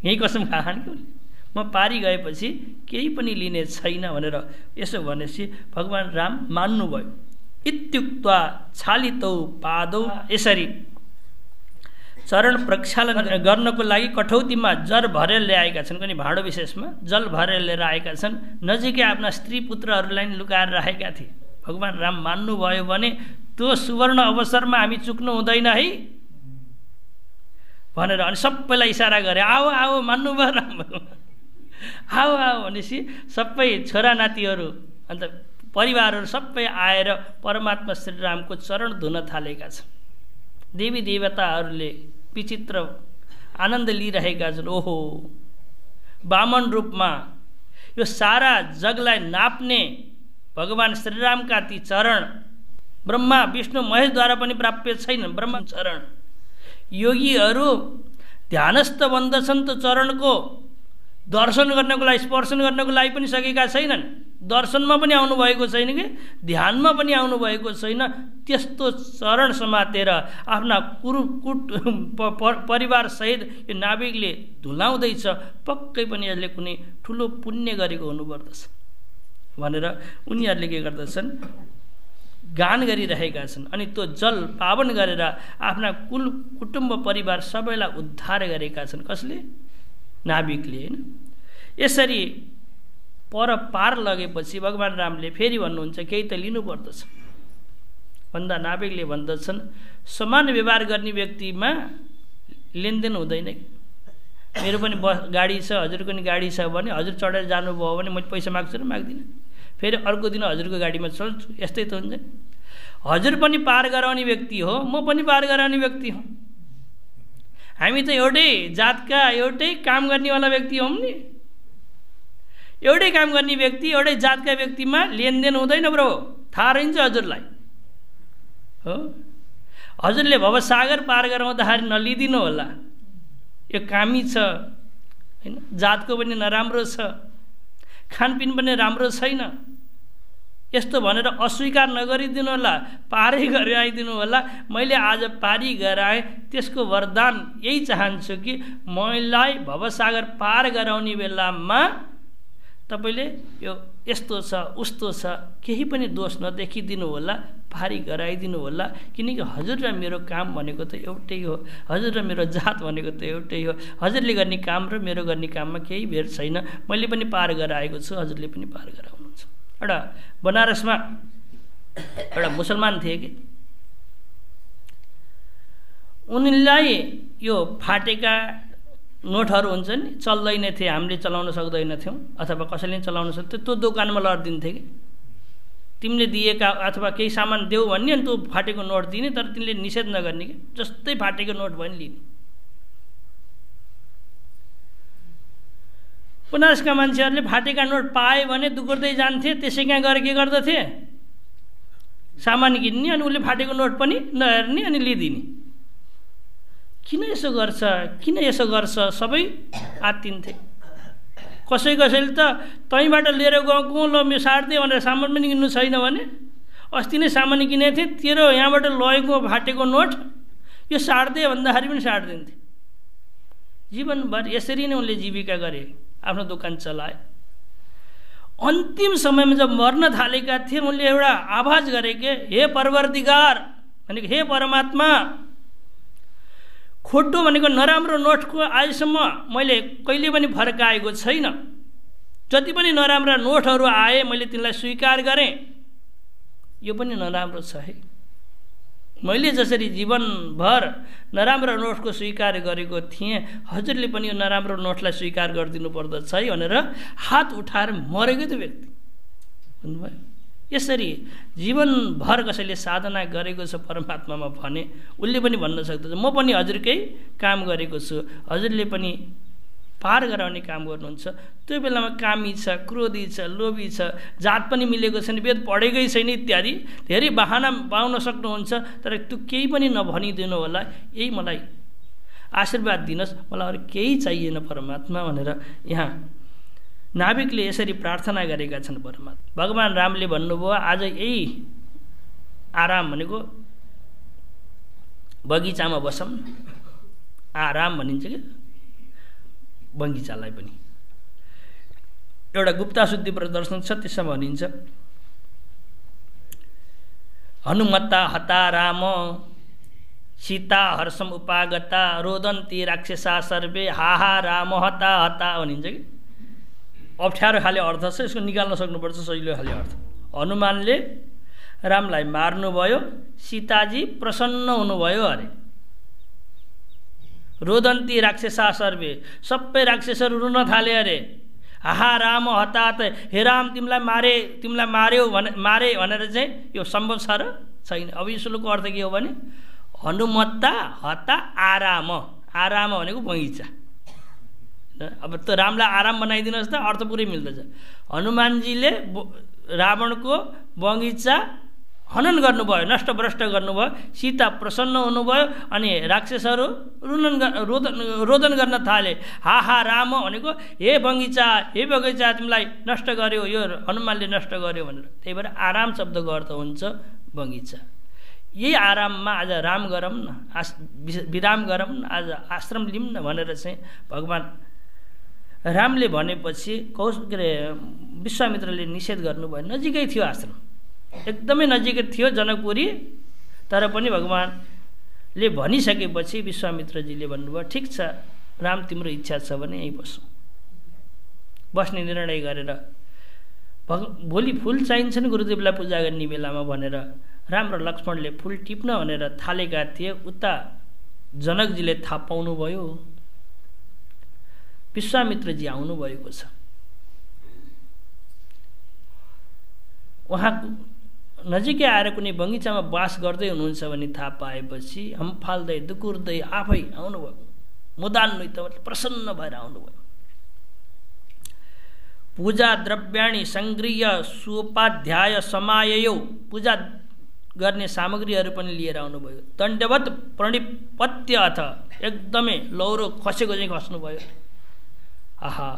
यही कसम खाहान कि म पारी गएपछि केही पनि लिने छैन भनेर यसो भनेपछि भगवान राम मान्नुभयो। इत्युक्त्वा छालितौ पादौ, यसरी चरण प्रक्षालन गर्नको लागि कठौतीमा जल भरेर ल्याएका छन्। कुनै भाँडो विशेषमा जल भरेर लिएर आएका छन्। नजिकै आफ्ना स्त्री पुत्रहरूलाई लुकाएर राखेका थिए। भगवान राम मान्नुभयो भने त्यो सुवर्ण अवसरमा हामी चुक्नु हुँदैन है भनेर अनि सबैलाई इसारा गरे, आओ आओ, मान्नुभयो राम भगवान, आओ आओ भनेपछि सबै छोरा नातिहरू अन्त परिवारहरू सबै आएर परमात्मा श्रीरामको चरण धुन थालेका छन्। देवी देवताहरूले विचित्र आनन्द लिइरहेका छन्। ओहो, वामन रूपमा यो सारा जगलाई नाप्ने भगवान श्रीरामका ती चरण ब्रह्मा विष्णु महेशद्वारा पनि प्राप्य छैनन्। ब्रह्म चरण योगीहरू ध्यानस्थ बन्दछन् त चरणको दर्शन गर्नको लागि, स्पर्शन गर्नको लागि पनि सकेका छैनन्। दर्शनमा पनि आउनुभएको छैन कि ध्यानमा पनि आउनुभएको छैन। त्यस्तो चरण समातेर आफ्ना परिवारसहित यो नाविकले धुलाउँदैछ, पक्कै पनि यसले कुनै ठुलो पुण्य गरेको हुनुपर्दछ भनेर उनीहरूले के गर्दछन्, गान गरिरहेका छन्। अनि त्यो जल पावन गरेर आफ्ना कुटुम्ब परिवार सबैलाई उद्धार गरेका छन्। कसले? नाविकले, होइन। यसरी पर पार लगेपछि भगवान रामले फेरि भन्नुहुन्छ केही त लिनुपर्दछ भन्दा नाविकले भन्दछन्, समान व्यवहार गर्ने व्यक्तिमा लेनदेन हुँदैन। मेरो पनि गाडी छ, हजुरको पनि गाडी छ भने हजुर चढेर जानुभयो भने मैले पैसा माग्छु र माग्दिनँ, फेरि अर्को दिन हजुरको गाडीमा चल्छु, यस्तै त हुन्छ। हजुर पनि पार गराउने व्यक्ति हो, म पनि पार गराउने व्यक्ति हो। हामी त एउटै जातका एउटै काम गर्नेवाला व्यक्ति हौँ नि। एउटै काम गर्ने व्यक्ति, एउटै जातका व्यक्तिमा लेनदेन हुँदैन ब्रो, थाहा रहन्छ हजुरलाई हो। हजुरले भवसागर पार गराउँदाखेरि नलिदिनु होला, यो कामी छ होइन, जातको पनि नराम्रो छ, खानपिन पनि राम्रो छैन, यस्तो भनेर अस्वीकार नगरिदिनु होला, पारै गराइदिनु होला। मैले आज पारी गराएँ, त्यसको वरदान यही चाहन्छु कि मलाई भवसागर पार गराउने बेलामा तपाईँले यो यस्तो छ उस्तो छ केही पनि दोष नदेखिदिनु होला, पारी गराइदिनु होला। किनकि हजुर र मेरो काम भनेको त एउटै हो, हजुर र मेरो जात भनेको त एउटै हो। हजुरले गर्ने काम र मेरो गर्ने काममा केही भेद छैन। मैले पनि पार गराएको छु, हजुरले पनि पार गराउनुहुन्छ। एउटा बनारसमा एउटा मुसलमान थिए कि उनीलाई यो फाटेका नोटहरू हुन्छ नि, चल्दैन थिए, हामीले चलाउन सक्दैनथ्यौँ अथवा कसैले चलाउन सक्थ्यो, त्यो दोकानमा लडिदिन्थे कि तिमीले दिएका अथवा केही सामान देऊ भन्ने अनि त्यो फाटेको नोट दिने, तर तिमीले निषेध नगर्ने कि जस्तै फाटेको नोट भयो नि लिने। बनारसका मान्छेहरूले फाटेका नोट पाए भने दुगुर्दै जान्थे, त्यसै कहाँ गएर के गर्दथे, सामान किन्ने, अनि उसले फाटेको नोट पनि नहेर्ने अनि लिदिने। किन यसो गर्छ, किन यसो गर्छ, सबै आत्तिन्थे। कसैले त तैँबाट लिएर गएको ल मेरो साट्दे भनेर सामान पनि किन्नु छैन भने, अस्ति नै सामान किनेको थिएँ, तेरो यहाँबाट लगेको फाटेको नोट यो साट्दे भन्दाखेरि पनि साटिदिन्थे। जीवनभर यसरी नै उनले जीविका गरे, आफ्नो दोकान चलाए। अन्तिम समयमा जब मर्न थालेका थिए उनले एउटा आवाज गरे के, हे परवरदिगार भनेको हे परमात्मा, खोटो भनेको नराम्रो नोटको आजसम्म मैले कहिले पनि फर्काएको छैन। जति पनि नराम्रा नोटहरू आए मैले तिनलाई स्वीकार गरेँ, यो पनि नराम्रो छ है। मैले जसरी जीवनभर नराम्रो नोटको स्वीकार गरेको थिएँ, हजुरले पनि यो नराम्रो नोटलाई स्वीकार गरिदिनु पर्दछ है भनेर हात उठाएर मरेको त्यो व्यक्ति भन्नुभयो। यसरी जीवनभर कसैले साधना गरेको छ परमात्मामा भने उसले पनि भन्न सक्दछ, म पनि हजुरकै काम गरेको छु, हजुरले पनि पार गराउने काम गर्नुहुन्छ। त्यो बेलामा कामी छ, क्रोधी छ, लोभी छ, जात पनि मिलेको छैन, वेद पढेकै छैन इत्यादि धेरै बहाना पाउन सक्नुहुन्छ। तर त्यो केही पनि नभनिदिनु होला, यही मलाई आशीर्वाद दिनुहोस्, मलाई अरू केही चाहिएन परमात्मा भनेर यहाँ नाविकले यसरी प्रार्थना गरेका छन् परमात्मा। भगवान रामले भन्नुभयो आज यही आराम भनेको बगैँचामा बसौँ। आराम भनिन्छ कि बगैँचालाई पनि एउटा गुप्ता शुद्धि प्रदर्शन छ, त्यसमा भनिन्छ हनुमता हता राम सीता हर्षम उपागता रोदन्ती राक्षसा सर्वे हाहा राम हता हता भनिन्छ कि अप्ठ्यारो खाले अर्थ छ, यसको निकाल्न सक्नुपर्छ सजिलो खाले अर्थ। हनुमानले रामलाई मार्नुभयो, सीताजी प्रसन्न हुनुभयो अरे। रोदन्ती राक्षसा सर्वे, सबै राक्षसहरू रुन थाले अरे। हाहा राम हताहत, हे राम तिमीलाई मार्यो भनेर चाहिँ यो सम्भव छ र छैन। अब यो श्लोकको अर्थ के हो भने हनुमत्ता हता आराम, आराम भनेको बगैँचा। अब त रामलाई आराम बनाइदिनुहोस् त, अर्थ पुरै मिल्दछ। हनुमानजीले रावणको बगैँचा हनन गर्नुभयो, नष्टभ्रष्ट गर्नुभयो, सीता प्रसन्न हुनुभयो, अनि राक्षसहरू रोदन गर्न थाले। हाहा राम भनेको हे बगैँचा तिमीलाई नष्ट गर्यो, यो हनुमानले नष्ट गर्यो भनेर। त्यही भएर आराम शब्दको अर्थ हुन्छ बगैँचा। यही आराममा आज राम गरौँ न, विराम गरौँ न, आज आश्रम लिऊँ न भनेर चाहिँ भगवान रामले भनेपछि के अरे विश्वामित्रले निषेध गर्नुभयो। नजिकै थियो आश्रम, एकदमै नजिकै थियो जनकपुरी, तर पनि भगवानले भनिसकेपछि विश्वामित्रजीले भन्नुभयो ठिक छ राम, तिम्रो इच्छा छ भने यहीँ बसौँ। बस्ने निर्णय गरेर भोलि फुल चाहिन्छ नि गुरुदेवलाई पूजा गर्ने बेलामा भनेर राम र लक्ष्मणले फुल टिप्न भनेर थालेका थिए। उता जनकजीले थाहा पाउनुभयो विश्वामित्रजी आउनुभएको छ। उहाँ नजिकै आएर कुनै बगैँचामा बास गर्दै हुनुहुन्छ भने थाहा पाएपछि हम्फाल्दै दुकुर्दै आफै आउनुभयो। मुदान्वित प्रसन्न भएर आउनुभयो। पूजा द्रव्याणि सङ्गृह्य सोपाध्याय समाययौ, पूजा गर्ने सामग्रीहरू पनि लिएर आउनुभयो। दण्डवत प्रणिपत्य अथ, एकदमै लौरो खसेको चाहिँ खस्नुभयो। आहा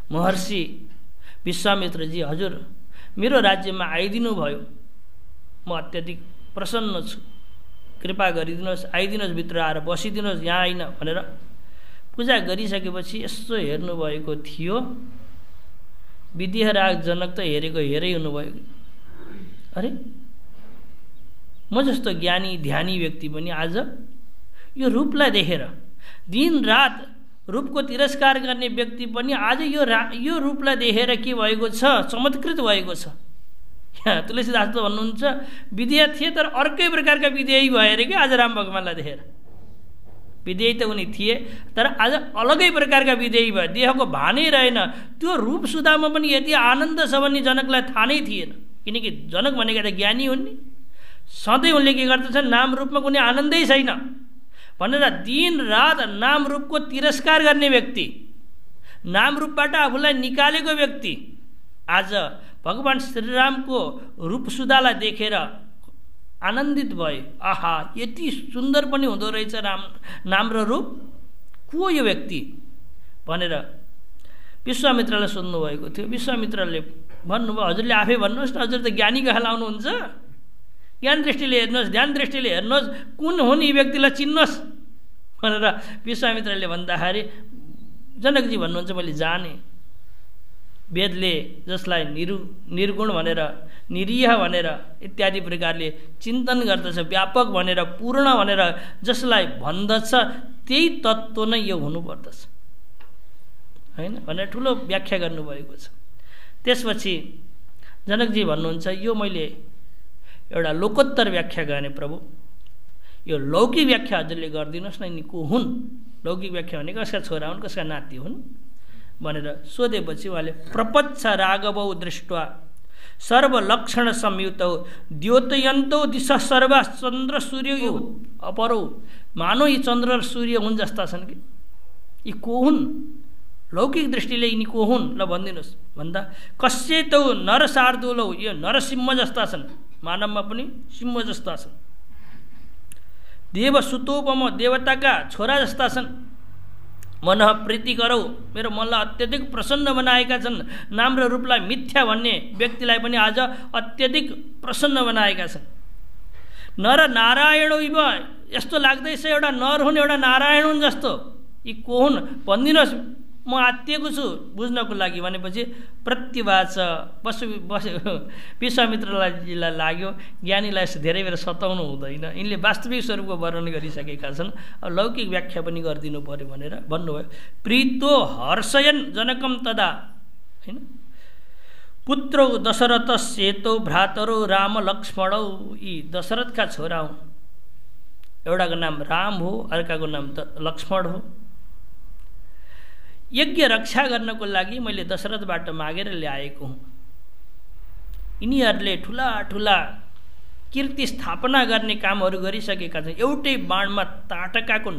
महर्षि विश्वामित्रजी हजुर मेरो राज्यमा आइदिनु भयो, म अत्यधिक प्रसन्न छु, कृपा गरिदिनुहोस्, आइदिनुहोस्, भित्र आएर बसिदिनुहोस्, यहाँ आइन भनेर पूजा गरिसकेपछि यसो हेर्नुभएको थियो। विधिराज जनक त हेरेको हेरै हुनुभयो। अरे म जस्तो ज्ञानी ध्यानी व्यक्ति पनि आज यो रूपलाई देखेर, दिन रात रूपको तिरस्कार गर्ने व्यक्ति पनि आज यो रूपलाई देखेर के भएको छ, चमत्कृत भएको छ। तुलसीदास त भन्नुहुन्छ विधेय थिए तर अर्कै प्रकारका विधेयी भए अरे कि आज राम भगवानलाई देखेर। विधेयी त उनी थिए तर आज अलगै प्रकारका विधेयी भयो, देहको भानै रहेन। त्यो रूप सुधामा पनि यति आनन्द छ भने जनकलाई थाहा नै थिएन, किनकि जनक भनेका त ज्ञानी हुन् नि। सधैँ उनले के गर्दछन्, नाम रूपमा कुनै आनन्दै छैन भनेर दिन रात नाम रूपको तिरस्कार गर्ने व्यक्ति, नाम रूपबाट आफूलाई निकालेको व्यक्ति आज भगवान श्रीरामको रूपसुधालाई देखेर आनन्दित भए। आहा यति सुन्दर पनि हुँदो रहेछ नाम र रूप, को यो व्यक्ति भनेर विश्वामित्रलाई सोध्नुभएको थियो। विश्वामित्रले भन्नुभयो हजुरले आफै भन्नुहोस् न, हजुर त ज्ञानी कहलाउनुहुन्छ, ज्ञान दृष्टिले हेर्नुहोस्, ध्यान दृष्टिले हेर्नुहोस्, कुन हुन् यी व्यक्तिलाई चिन्नुहोस् भनेर विश्वामित्रले भन्दाखेरि जनकजी भन्नुहुन्छ मैले जाने, वेदले जसलाई निर्गुण भनेर, निरीह भनेर इत्यादि प्रकारले चिन्तन गर्दछ, व्यापक भनेर, पूर्ण भनेर जसलाई भन्दछ त्यही तत्त्व नै यो हुनुपर्दछ हैन भनेर ठुलो व्याख्या गर्नुभएको छ। त्यसपछि जनकजी भन्नुहुन्छ यो मैले एउटा लोकोत्तर व्याख्या गर्ने प्रभु, यो लौकिक व्याख्या हजुरले गरिदिनुहोस् न, यिनी को हुन्, लौकिक व्याख्या भने कसका छोरा हुन्, कसका नाति हुन् भनेर सोधेपछि उहाँले प्रपच्छ राघवौ दृष्ट्वा सर्वलक्षण संयुतौ द्योतयन्तौ दिशा सर्वा चन्द्र सूर्य अपरौ, मानौ यी चन्द्र र सूर्य हुन् जस्ता छन् कि, यी को हुन् लौकिक दृष्टिले यिनी को हुन् ल भनिदिनुहोस् भन्दा कस्य त नर शार्दूलौ, यो नरसिंह जस्ता छन्, मानवमा पनि सिंह जस्ता छन्। देव सुतोपम, देवताका छोरा जस्ता छन्। मन प्रीति गरौ, मेरो मनलाई अत्यधिक प्रसन्न बनाएका छन्। नाम र रूपलाई मिथ्या भन्ने व्यक्तिलाई पनि आज अत्यधिक प्रसन्न बनाएका छन्। नर नारायण इव, यस्तो लाग्दैछ एउटा नर हुन् एउटा नारायण हुन् जस्तो। यी को हुन् भनिदिनुहोस्, म आत्तिएको छु बुझ्नको लागि भनेपछि प्रतिवाच विश्वामित्रजीलाई लाग्यो ज्ञानीलाई धेरै बेर सताउनु हुँदैन, यिनले वास्तविक स्वरूपको वर्णन गरिसकेका छन्, अब लौकिक व्याख्या पनि गरिदिनु पर्यो भनेर भन्नुभयो। प्रीतो हर्षयन् जनकम तदा, होइन, पुत्रौ दशरथ सेतौ भ्रातरौ राम लक्ष्मणौ, यी दशरथका छोरा हुन्। एउटाको नाम राम हो, अर्काको नाम लक्ष्मण हो। यज्ञ रक्षा गर्नको लागि मैले दशरथबाट मागेर ल्याएको हुँ। यिनीहरूले ठुला ठुला कीर्ति स्थापना गर्ने कामहरू गरिसकेका छन्। एउटै बाणमा ताटकाको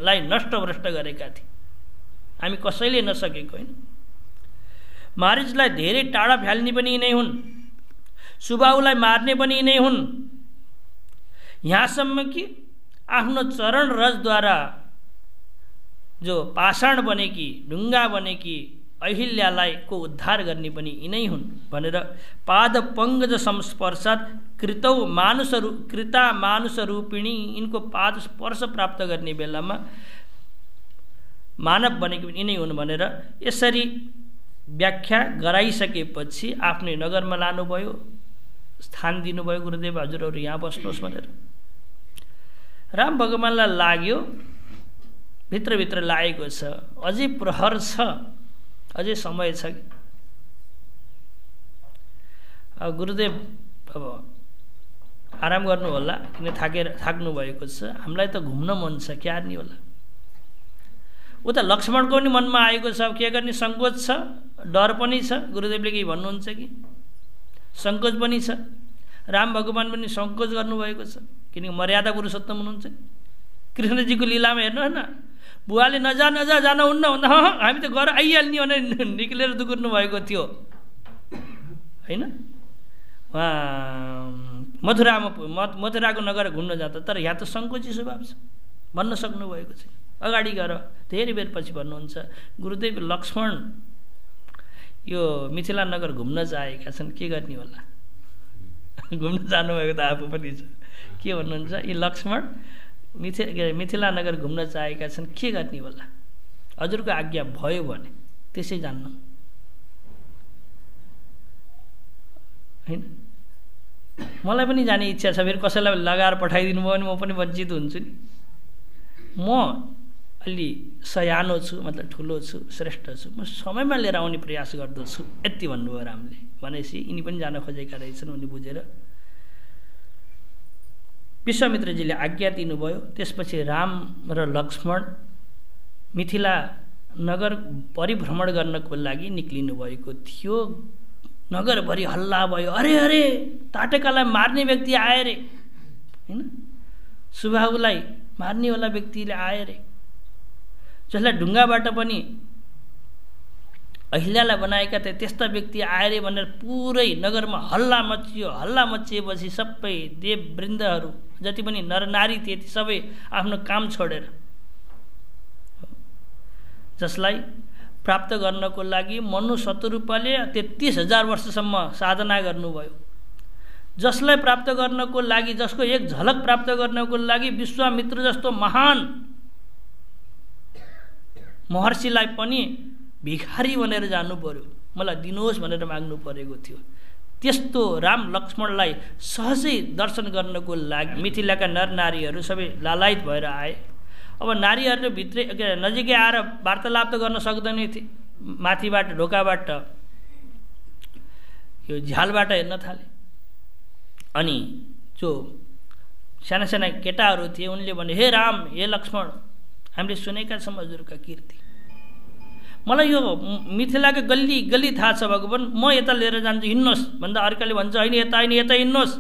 लाई नष्टभ्रष्ट गरेका थिए, हामी कसैले नसकेको होइन। मारिचलाई धेरै टाढा फ्याल्ने पनि यिनै हुन्, सुबाहुलाई मार्ने पनि यिनै हुन्। यहाँसम्म कि आफ्नो चरण रजद्वारा जो पाषाण बनेकी, ढुङ्गा बनेकी अहिल्यालाई को उद्धार गर्ने पनि यिनै हुन् भनेर पाद पङ्कज संस्पर्शात् कृता मानुष रूपिणी, यिनको पाद स्पर्श प्राप्त गर्ने बेलामा मानव बनेको पनि यिनै हुन् भनेर यसरी व्याख्या गराइसकेपछि आफ्नै नगरमा लानुभयो, स्थान दिनुभयो। गुरुदेव हजुरहरू यहाँ बस्नुहोस् भनेर राम भगवानलाई लाग्यो, भित्रभित्र लागेको छ, अझै प्रहर छ, अझै समय छ। अब गुरुदेव अब आराम गर्नु होला, किन थाक्नु भएको छ, हामीलाई त घुम्न मन छ, क्या नि होला। उता लक्ष्मणको पनि मनमा आएको छ, के गर्ने, सङ्कोच छ, डर पनि छ। गुरुदेवले केही भन्नुहुन्छ कि सङ्कोच पनि छ। राम भगवान पनि सङ्कोच गर्नुभएको छ, किनकि मर्यादा पुरुषोत्तम हुनुहुन्छ। कृष्णजीको लीलामा हेर्नुहोस् न, बुवाले नजा जान हुन्न भन्दा हामी त गएर आइहाल्ने भनेर निक्लेर दुर्नु भएको थियो, होइन। उहाँ मथुराको नगर घुम्न जाँदा, तर यहाँ त सङ्कोची स्वभाव छ, भन्न सक्नुभएको छैन। अगाडि गएर धेरै बेर पछि भन्नुहुन्छ, गुरुदेव लक्ष्मण यो मिथिला नगर घुम्न चाहेका छन्, के गर्ने होला। घुम्न जानुभएको त आफू पनि छ, के भन्नुहुन्छ, यी लक्ष्मण मिथिला नगर घुम्न चाहेका छन्, के गर्ने होला। हजुरको आज्ञा भयो भने त्यसै जान्नु, होइन। मलाई पनि जाने इच्छा छ, फेरि कसैलाई लगाएर पठाइदिनु भयो भने म पनि वञ्चित हुन्छु नि। म अलि सयानो छु, मतलब ठुलो छु, श्रेष्ठ छु, म समयमा लिएर आउने प्रयास गर्दछु, यति भन्नुभयो रामले। भनेपछि यिनी पनि जान खोजेका रहेछन् उनी बुझेर विश्वामित्रजीले आज्ञा दिनुभयो। त्यसपछि राम र लक्ष्मण मिथिला नगर परिभ्रमण गर्नको लागि निक्लिनु भएको थियो। नगरभरि हल्ला भयो, अरे अरे ताटकालाई मार्ने व्यक्ति आए रे, होइन, सुबाहुलाई मार्नेवाला व्यक्तिले आए रे, जसलाई ढुङ्गाबाट पनि अहिल्यालाई बनाएका थिए त्यस्ता व्यक्ति आए रे भनेर पुरै नगरमा हल्ला मचियो। हल्ला मचिएपछि सबै देववृन्दहरू जति पनि नरनारी थिए ती सबै आफ्नो काम छोडेर, जसलाई प्राप्त गर्नको लागि मनु शतरूपले 33,000 वर्षसम्म साधना गर्नुभयो, जसलाई प्राप्त गर्नको लागि, जसको एक झलक प्राप्त गर्नको लागि विश्वामित्र जस्तो महान महर्षिलाई पनि भिखारी भनेर जानु पर्यो, मलाई दिनुहोस् भनेर माग्नु परेको थियो। त्यस्तो राम लक्ष्मणलाई सहजै दर्शन गर्नको लागि मिथिलाका नरनारीहरू सबै लालायित भएर आए। अब नारीहरूले भित्रै नजिकै आएर वार्तालाप त गर्न सक्दैन थिए, माथिबाट ढोकाबाट यो झ्यालबाट हेर्न थाले। अनि जो साना साना केटाहरू थिए उनले भने, हे राम, हे लक्ष्मण, हामीले सुनेका छौँ हजुरका कीर्ति, मलाई यो मिथिलाको गल्ली गल्ली थाहा छ भगवान, म यता लिएर जान्छु, हिँड्नुहोस् भन्दा अर्काले भन्छ होइन यता होइन, यता हिँड्नुहोस्।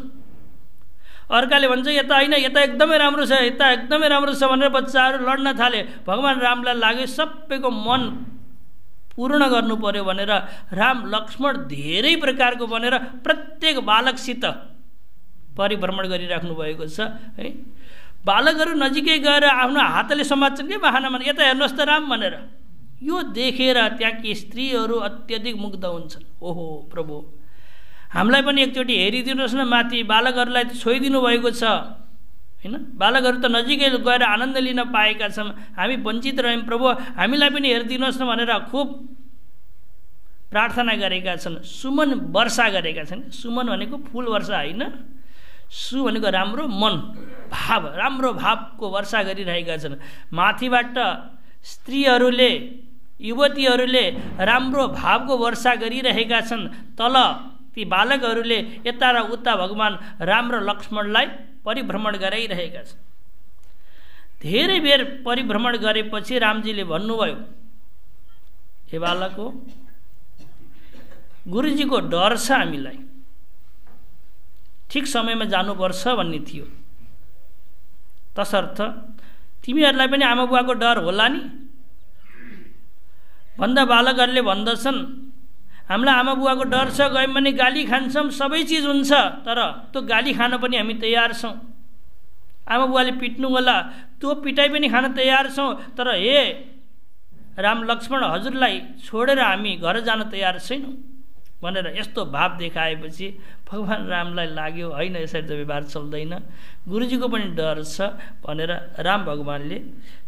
अर्काले भन्छ यता होइन, यता एकदमै राम्रो छ, यता एकदमै राम्रो छ भनेर बच्चाहरू लड्न थाले। भगवान रामलाई लाग्यो सबैको मन पूर्ण गर्नु पर्यो भनेर राम लक्ष्मण धेरै प्रकारको बनेर प्रत्येक बालकसित परिभ्रमण गरिराख्नु भएको छ है। बालकहरू नजिकै गएर आफ्नो हातले समात्छन् के बहानामा, यता हेर्नुहोस् त राम भनेर। यो देखेर त्यहाँकी स्त्रीहरू अत्यधिक मुग्ध हुन्छन्। ओहो प्रभु, हामीलाई पनि एकचोटि हेरिदिनुहोस् न माथि, बालकहरूलाई छोइदिनु भएको छ हैन। बालकहरू त नजिकै गएर आनन्द लिन पाएका छन्, हामी वञ्चित रह्यौँ, प्रभु हामीलाई पनि हेरिदिनुहोस् न भनेर खुब प्रार्थना गरेका छन्। सुमन वर्षा गरेका छन्। सुमन भनेको फुल वर्षा होइन, सु भनेको राम्रो मन, भाव, राम्रो भावको वर्षा गरिरहेका छन्। माथिबाट स्त्रीहरूले, युवतीहरूले राम्रो भावको वर्षा गरिरहेका छन्। तल ती बालकहरूले यता र उता भगवान राम र लक्ष्मणलाई परिभ्रमण गराइरहेका छन्। धेरै बेर परिभ्रमण गरेपछि रामजीले भन्नुभयो, हे बालक हो, गुरुजीको डर छ, हामीलाई ठिक समयमा जानुपर्छ भन्ने थियो। तसर्थ तिमीहरूलाई पनि आमा बुवाको डर होला नि भन्दा बालकहरूले भन्दछन्, हामीलाई आमा बुवाको डर छ, गयौँ भने गाली खान्छौँ, सबै चिज हुन्छ, तर त्यो गाली खान पनि हामी तयार छौँ। आमा बुवाले पिट्नु होला, त्यो पिटाइ पनि खान तयार छौँ, तर हे राम लक्ष्मण हजुरलाई छोडेर हामी घर जान तयार छैनौँ भनेर यस्तो भाव देखाएपछि भगवान रामलाई लाग्यो, होइन यसरी त व्यवहार चल्दैन, गुरुजीको पनि डर छ भनेर राम भगवानले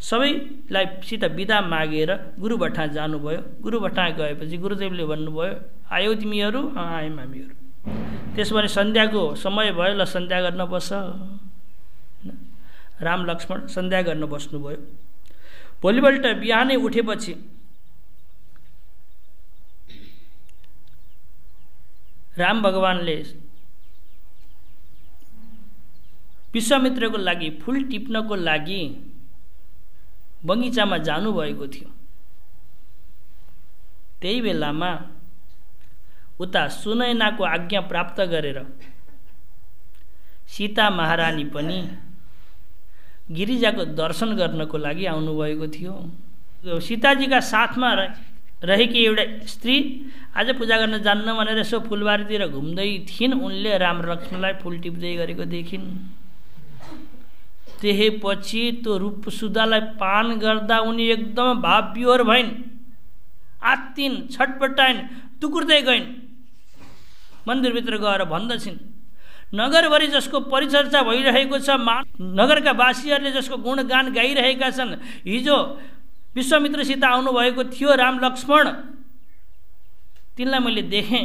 सबैलाई सित बिदा मागेर गुरुबठा जानुभयो। गुरुबठा गएपछि गुरुदेवले भन्नुभयो, आयौ तिमीहरू? आयौँ हामीहरू। त्यसो भने सन्ध्याको समय भयो, ल सन्ध्या गर्न बस। राम लक्ष्मण सन्ध्या गर्न बस्नुभयो। भोलिपल्ट बिहानै उठेपछि राम भगवानले विश्वामित्रको लागि फुल टिप्नको लागि बगैँचामा जानुभएको थियो। त्यही बेलामा उता सुनैनाको आज्ञा प्राप्त गरेर सीता महारानी पनि गिरिजाको दर्शन गर्नको लागि आउनुभएको थियो। सीताजीका साथमा रहेकी एउटा स्त्री आज पूजा गर्न जान्न भनेर यसो फुलबारीतिर घुम्दै थिइन्। उनले राम लक्ष्मणलाई फुल टिप्दै गरेको देखिन्। त्यसपछि त्यो रूपसुधालाई पान गर्दा उनी एकदम भावविह्वल भइन्, आत्तिन्, छटपटाइन्, टुकुर्दै गइन्। मन्दिरभित्र गएर भन्दछिन्, नगरभरि जसको परिचर्चा भइरहेको छ, नगरका वासीहरूले जसको गुणगान गाइरहेका छन्, हिजो विश्वामित्रसित आउनुभएको थियो राम लक्ष्मण, तिनलाई मैले देखेँ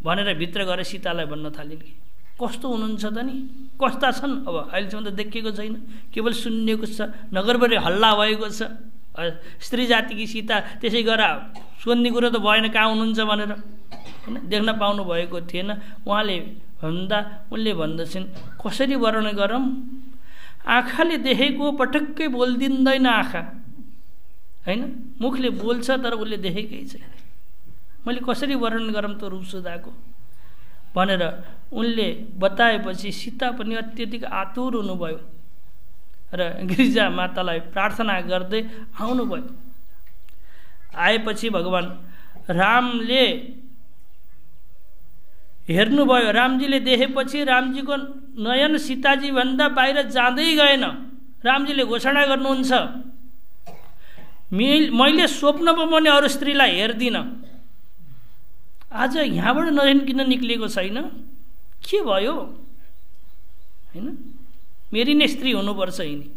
भनेर भित्र गएर सीतालाई भन्न थालिन् कि कस्तो हुनुहुन्छ त नि, कस्ता छन्? अब अहिलेसम्म त देखिएको छैन, केवल सुन्नेको छ, नगरभरि हल्ला भएको छ। स्त्री जातिकी सीता त्यसै गरेर सोध्ने कुरो त भएन कहाँ हुनुहुन्छ भनेर, होइन, देख्न पाउनु भएको थिएन। उहाँले भन्दा उनले भन्दछन्, कसरी वर्णन गरौँ, आँखाले देखेको पटक्कै बोलिदिँदैन आँखा, होइन, मुखले बोल्छ तर उसले देखेकै छैन, मैले कसरी वर्णन गरौँ त रूपसुधाको भनेर उनले बताएपछि सीता पनि अत्यधिक आतुर हुनुभयो र गिरिजा मातालाई प्रार्थना गर्दै आउनुभयो। आएपछि भगवान रामले हेर्नुभयो। रामजीले देखेपछि रामजीको नयन सीताजी भन्दा बाहिर जाँदै गएन। रामजीले घोषणा गर्नुहुन्छ, मैले स्वप्नमा पनि अरू स्त्रीलाई हेर्दिनँ, आज यहाँबाट नयन किन निक्लिएको छैन, के भयो, होइन, मेरी नै स्त्री हुनुपर्छ यिनी।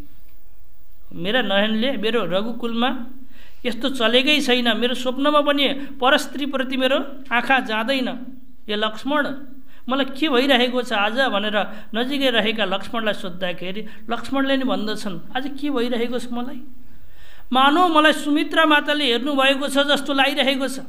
मेरा नयनले मेरो रघुकुलमा यस्तो चलेकै छैन, मेरो स्वप्नमा पनि परस्त्रीप्रति मेरो आँखा जाँदैन। यो लक्ष्मण, मलाई के भइरहेको छ आज भनेर नजिकै रहेका लक्ष्मणलाई सोद्धाखेरि लक्ष्मणले नि भन्दछन्, आज के भइरहेको छ मलाई, मानौ मलाई सुमित्रा माताले हेर्नुभएको छ जस्तो लागिरहेको छ।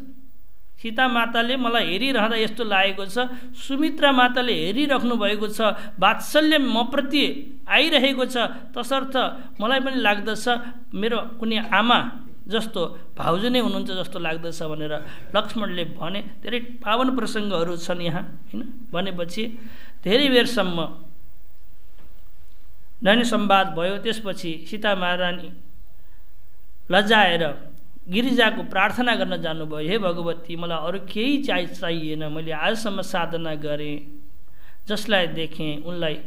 सीता माताले मलाई हेरिरहँदा यस्तो लागेको छ, सुमित्रा माताले हेरिराख्नु भएको छ, वात्सल्य मप्रति आइरहेको छ, तसर्थ मलाई पनि लाग्दछ मेरो कुनै आमा जस्तो भाउजू नै हुनुहुन्छ जस्तो लाग्दछ भनेर लक्ष्मणले भने। धेरै पावन प्रसङ्गहरू छन् यहाँ, होइन। भनेपछि धेरै बेरसम्म नयन संवाद भयो। त्यसपछि सीता महारानी लजाएर गिरिजाको प्रार्थना गर्न जानुभयो, हे भगवती मलाई अरू केही चाहिएन, मैले आजसम्म साधना गरेँ, जसलाई देखेँ उनलाई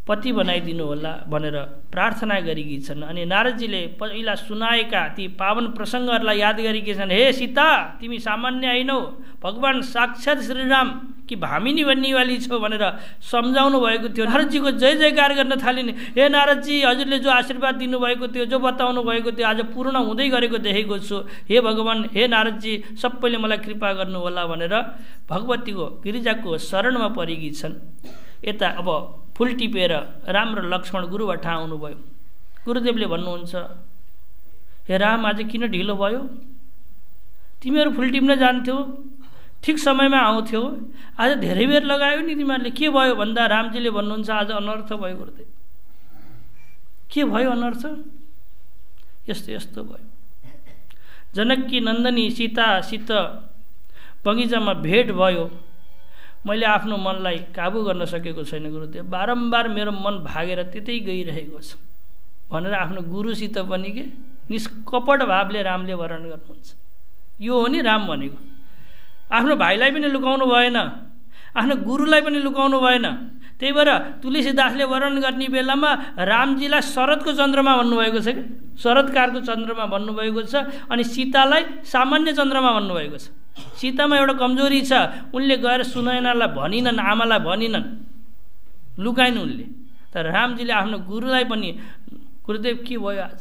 पति बनाइदिनु होला भनेर प्रार्थना गरेकी छन्। अनि नारदजीले पहिला सुनाएका ती पावन प्रसङ्गहरूलाई याद गरेकी छन्। हे सीता, तिमी सामान्य होइनौ, भगवान साक्षात् श्रीराम कि भामिनी बन्नेवाली छौ भनेर सम्झाउनु भएको थियो। नारदजीको जय जयकार गर्न थालिन्। हे नारदजी, हजुरले जो आशीर्वाद दिनुभएको थियो, जो बताउनु भएको थियो, आज पूर्ण हुँदै गरेको देखेको छु। हे भगवान, हे नारदजी, सबैले मलाई कृपा गर्नु होला भनेर भगवतीको गिरिजाको शरणमा परेकी छन्। यता अब फुल टिपेर राम र लक्ष्मण गुरुबाट आउनुभयो। गुरुदेवले भन्नुहुन्छ, हे राम, आज किन ढिलो भयो? तिमीहरू फुल टिप्न जान्थ्यौ, ठिक समयमा आउँथ्यौ, आज धेरै बेर लगायो नि तिमीहरूले, के भयो भन्दा रामजीले भन्नुहुन्छ, आज अनर्थ भयो गुरुदेव। के भयो अनर्थ? यस्तो यस्तो भयो। जनकी नन्दनी सीतासित बगैँचामा भेट भयो। मैले आफ्नो मनलाई काबु गर्न सकेको छैन गुरुदेव, बारम्बार मेरो मन भागेर त्यतै गइरहेको छ भनेर आफ्नो गुरुसित पनि के निष्कपट भावले रामले वर्णन गर्नुहुन्छ। यो हो नि राम भनेको। आफ्नो भाइलाई पनि लुकाउनु भएन, आफ्नो गुरुलाई पनि लुकाउनु भएन। त्यही भएर तुलसीदासले वर्णन गर्ने बेलामा रामजीलाई शरदको चन्द्रमा भन्नुभएको छ कि, शरदकारको चन्द्रमा भन्नुभएको छ। अनि सीतालाई सामान्य चन्द्रमा भन्नुभएको छ। सीतामा एउटा कमजोरी छ, उनले गएर सुनयनालाई भनिनन्, आमालाई भनिनन्, लुकाइन् उनले। तर रामजीले आफ्नो गुरुलाई पनि, गुरुदेव के भयो आज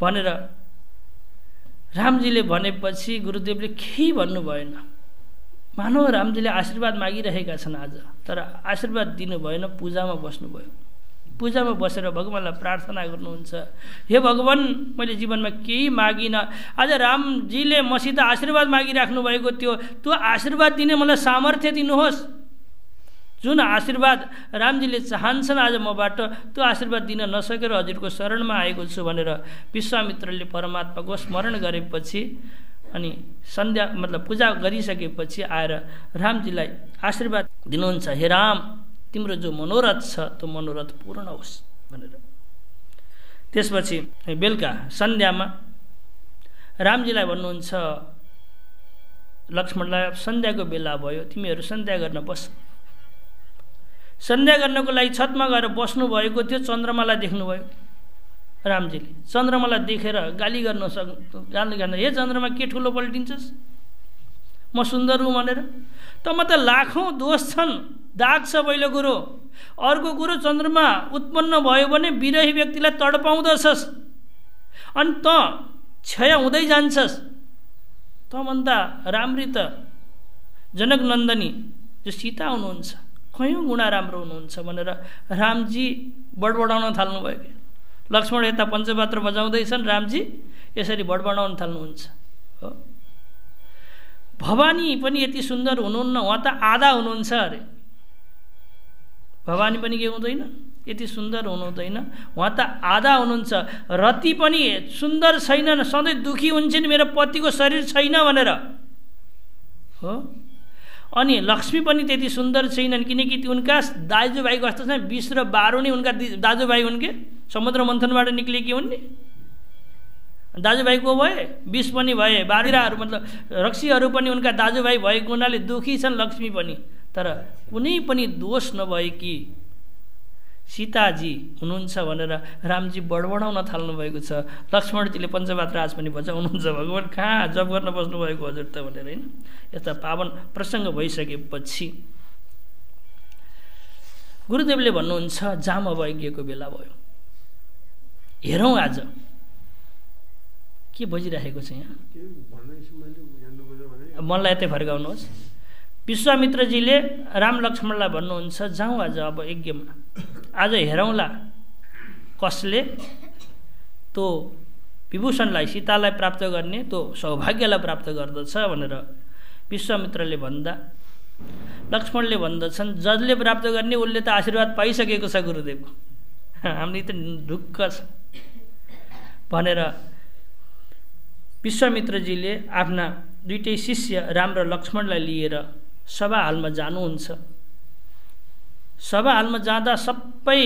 भनेर रामजीले भनेपछि गुरुदेवले केही भन्नु भएन। मानव रामजीले आशीर्वाद मागिरहेका छन् आज, तर आशीर्वाद दिनु भएन, पूजामा बस्नुभयो। पूजामा बसेर भगवानलाई प्रार्थना गर्नुहुन्छ, हे भगवान, मैले जीवनमा केही मागिनँ, आज रामजीले मसित आशीर्वाद मागिराख्नु भएको थियो, त्यो आशीर्वाद दिने मलाई सामर्थ्य दिनुहोस्। जुन आशीर्वाद रामजीले चाहन्छन् आज मबाट, त्यो आशीर्वाद दिन नसकेर हजुरको शरणमा आएको छु भनेर विश्वामित्रले परमात्माको स्मरण गरेपछि अनि सन्ध्या मतलब पूजा गरिसकेपछि आएर रामजीलाई आशीर्वाद दिनुहुन्छ, हे राम, तिम्रो जो मनोरथ छ त्यो मनोरथ पूर्ण होस् भनेर। त्यसपछि बेलुका सन्ध्यामा रामजीलाई भन्नुहुन्छ, लक्ष्मणलाई, सन्ध्याको बेला भयो, तिमीहरू सन्ध्या गर्न बस। सन्ध्या गर्नको लागि छतमा गएर बस्नु भएको थियो। चन्द्रमालाई देख्नुभयो रामजीले। चन्द्रमालाई देखेर गाली गर्न हे चन्द्रमा, के ठुलो पल्टिन्छस्, म सुन्दर हुँ भनेर? त म त लाखौँ दोष छन्, दाग छ पहिलो कुरो। अर्को कुरो, चन्द्रमा उत्पन्न भयो भने विरही व्यक्तिलाई तडपाउँदछस्, अनि त क्षय हुँदै जान्छस्। तभन्दा राम्री त जनक नन्दनी जो सीता हुनुहुन्छ, कयौँ गुणा राम्रो हुनुहुन्छ भनेर रामजी बडबडाउन थाल्नुभयो। लक्ष्मण यता पञ्चपात्र बजाउँदैछन्, रामजी यसरी बडबडाउन थाल्नुहुन्छ। हो, भवानी पनि यति सुन्दर हुनुहुन्न, उहाँ त आधा हुनुहुन्छ अरे। भवानी पनि के हुँदैन, यति सुन्दर हुनुहुँदैन, उहाँ त आधा हुनुहुन्छ। रति पनि सुन्दर छैनन्, सधैँ दुखी हुन्छन्, मेरो पतिको शरीर छैन भनेर। हो, अनि लक्ष्मी पनि त्यति सुन्दर छैनन्, किनकि उनका दाजुभाइ कस्तो छ, विष र बारुणी उनका दाजुभाइ हुन् के, समुद्र मन्थनबाट निक्लेकी हुन् नि। दाजुभाइ को भए, विष पनि भए, बारिराहरू मतलब रक्सीहरू पनि उनका दाजुभाइ भएको हुनाले दुखी छन् लक्ष्मी पनि। तर कुनै पनि दोष नभएकी सीताजी हुनुहुन्छ भनेर रामजी बडबडाउन थाल्नु भएको छ। लक्ष्मणजीले पञ्चपात्र आज पनि बचाउनुहुन्छ, भगवान कहाँ जप गर्न बस्नुभएको हजुर त भनेर, होइन? यस्ता पावन प्रसङ्ग भइसकेपछि गुरुदेवले भन्नुहुन्छ, जाम अवज्ञको बेला भयो, हेरौँ आज के बजिरहेको छ यहाँ। मनलाई यतै फर्काउनुहोस्। विश्वामित्रजीले राम लक्ष्मणलाई भन्नुहुन्छ, जाउँ आज अब यज्ञमा, आज हेरौँला कसले त्यो विभूषणलाई, सीतालाई प्राप्त गर्ने त्यो सौभाग्यलाई प्राप्त गर्दछ भनेर विश्वामित्रले भन्दा लक्ष्मणले भन्दछन्, जसले प्राप्त गर्ने उसले त आशीर्वाद पाइसकेको छ गुरुदेवको, हामी त ढुक्क छ भनेर विश्वामित्रजीले आफ्ना दुईटै शिष्य राम र लक्ष्मणलाई लिएर सभा हालमा जानुहुन्छ। सभा हालमा जाँदा सबै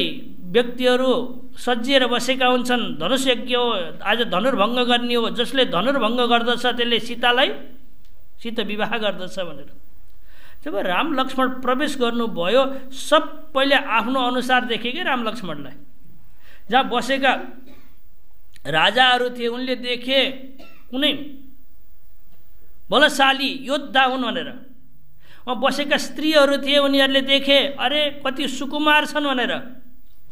व्यक्तिहरू सजिएर बसेका हुन्छन्। धनुष यज्ञ हो, आज धनुर्भङ्ग गर्ने हो, जसले धनुर्भङ्ग गर्दछ त्यसले सीता विवाह गर्दछ भनेर। जब राम लक्ष्मण प्रवेश गर्नुभयो सबैले आफ्नो अनुसार देखे के राम लक्ष्मणलाई। जहाँ बसेका राजाहरू थिए उनले देखे कुनै बलशाली योद्धा हुन् भनेर। वहाँ बसेका स्त्रीहरू थिए उनीहरूले देखे अरे कति सुकुमार छन् भनेर,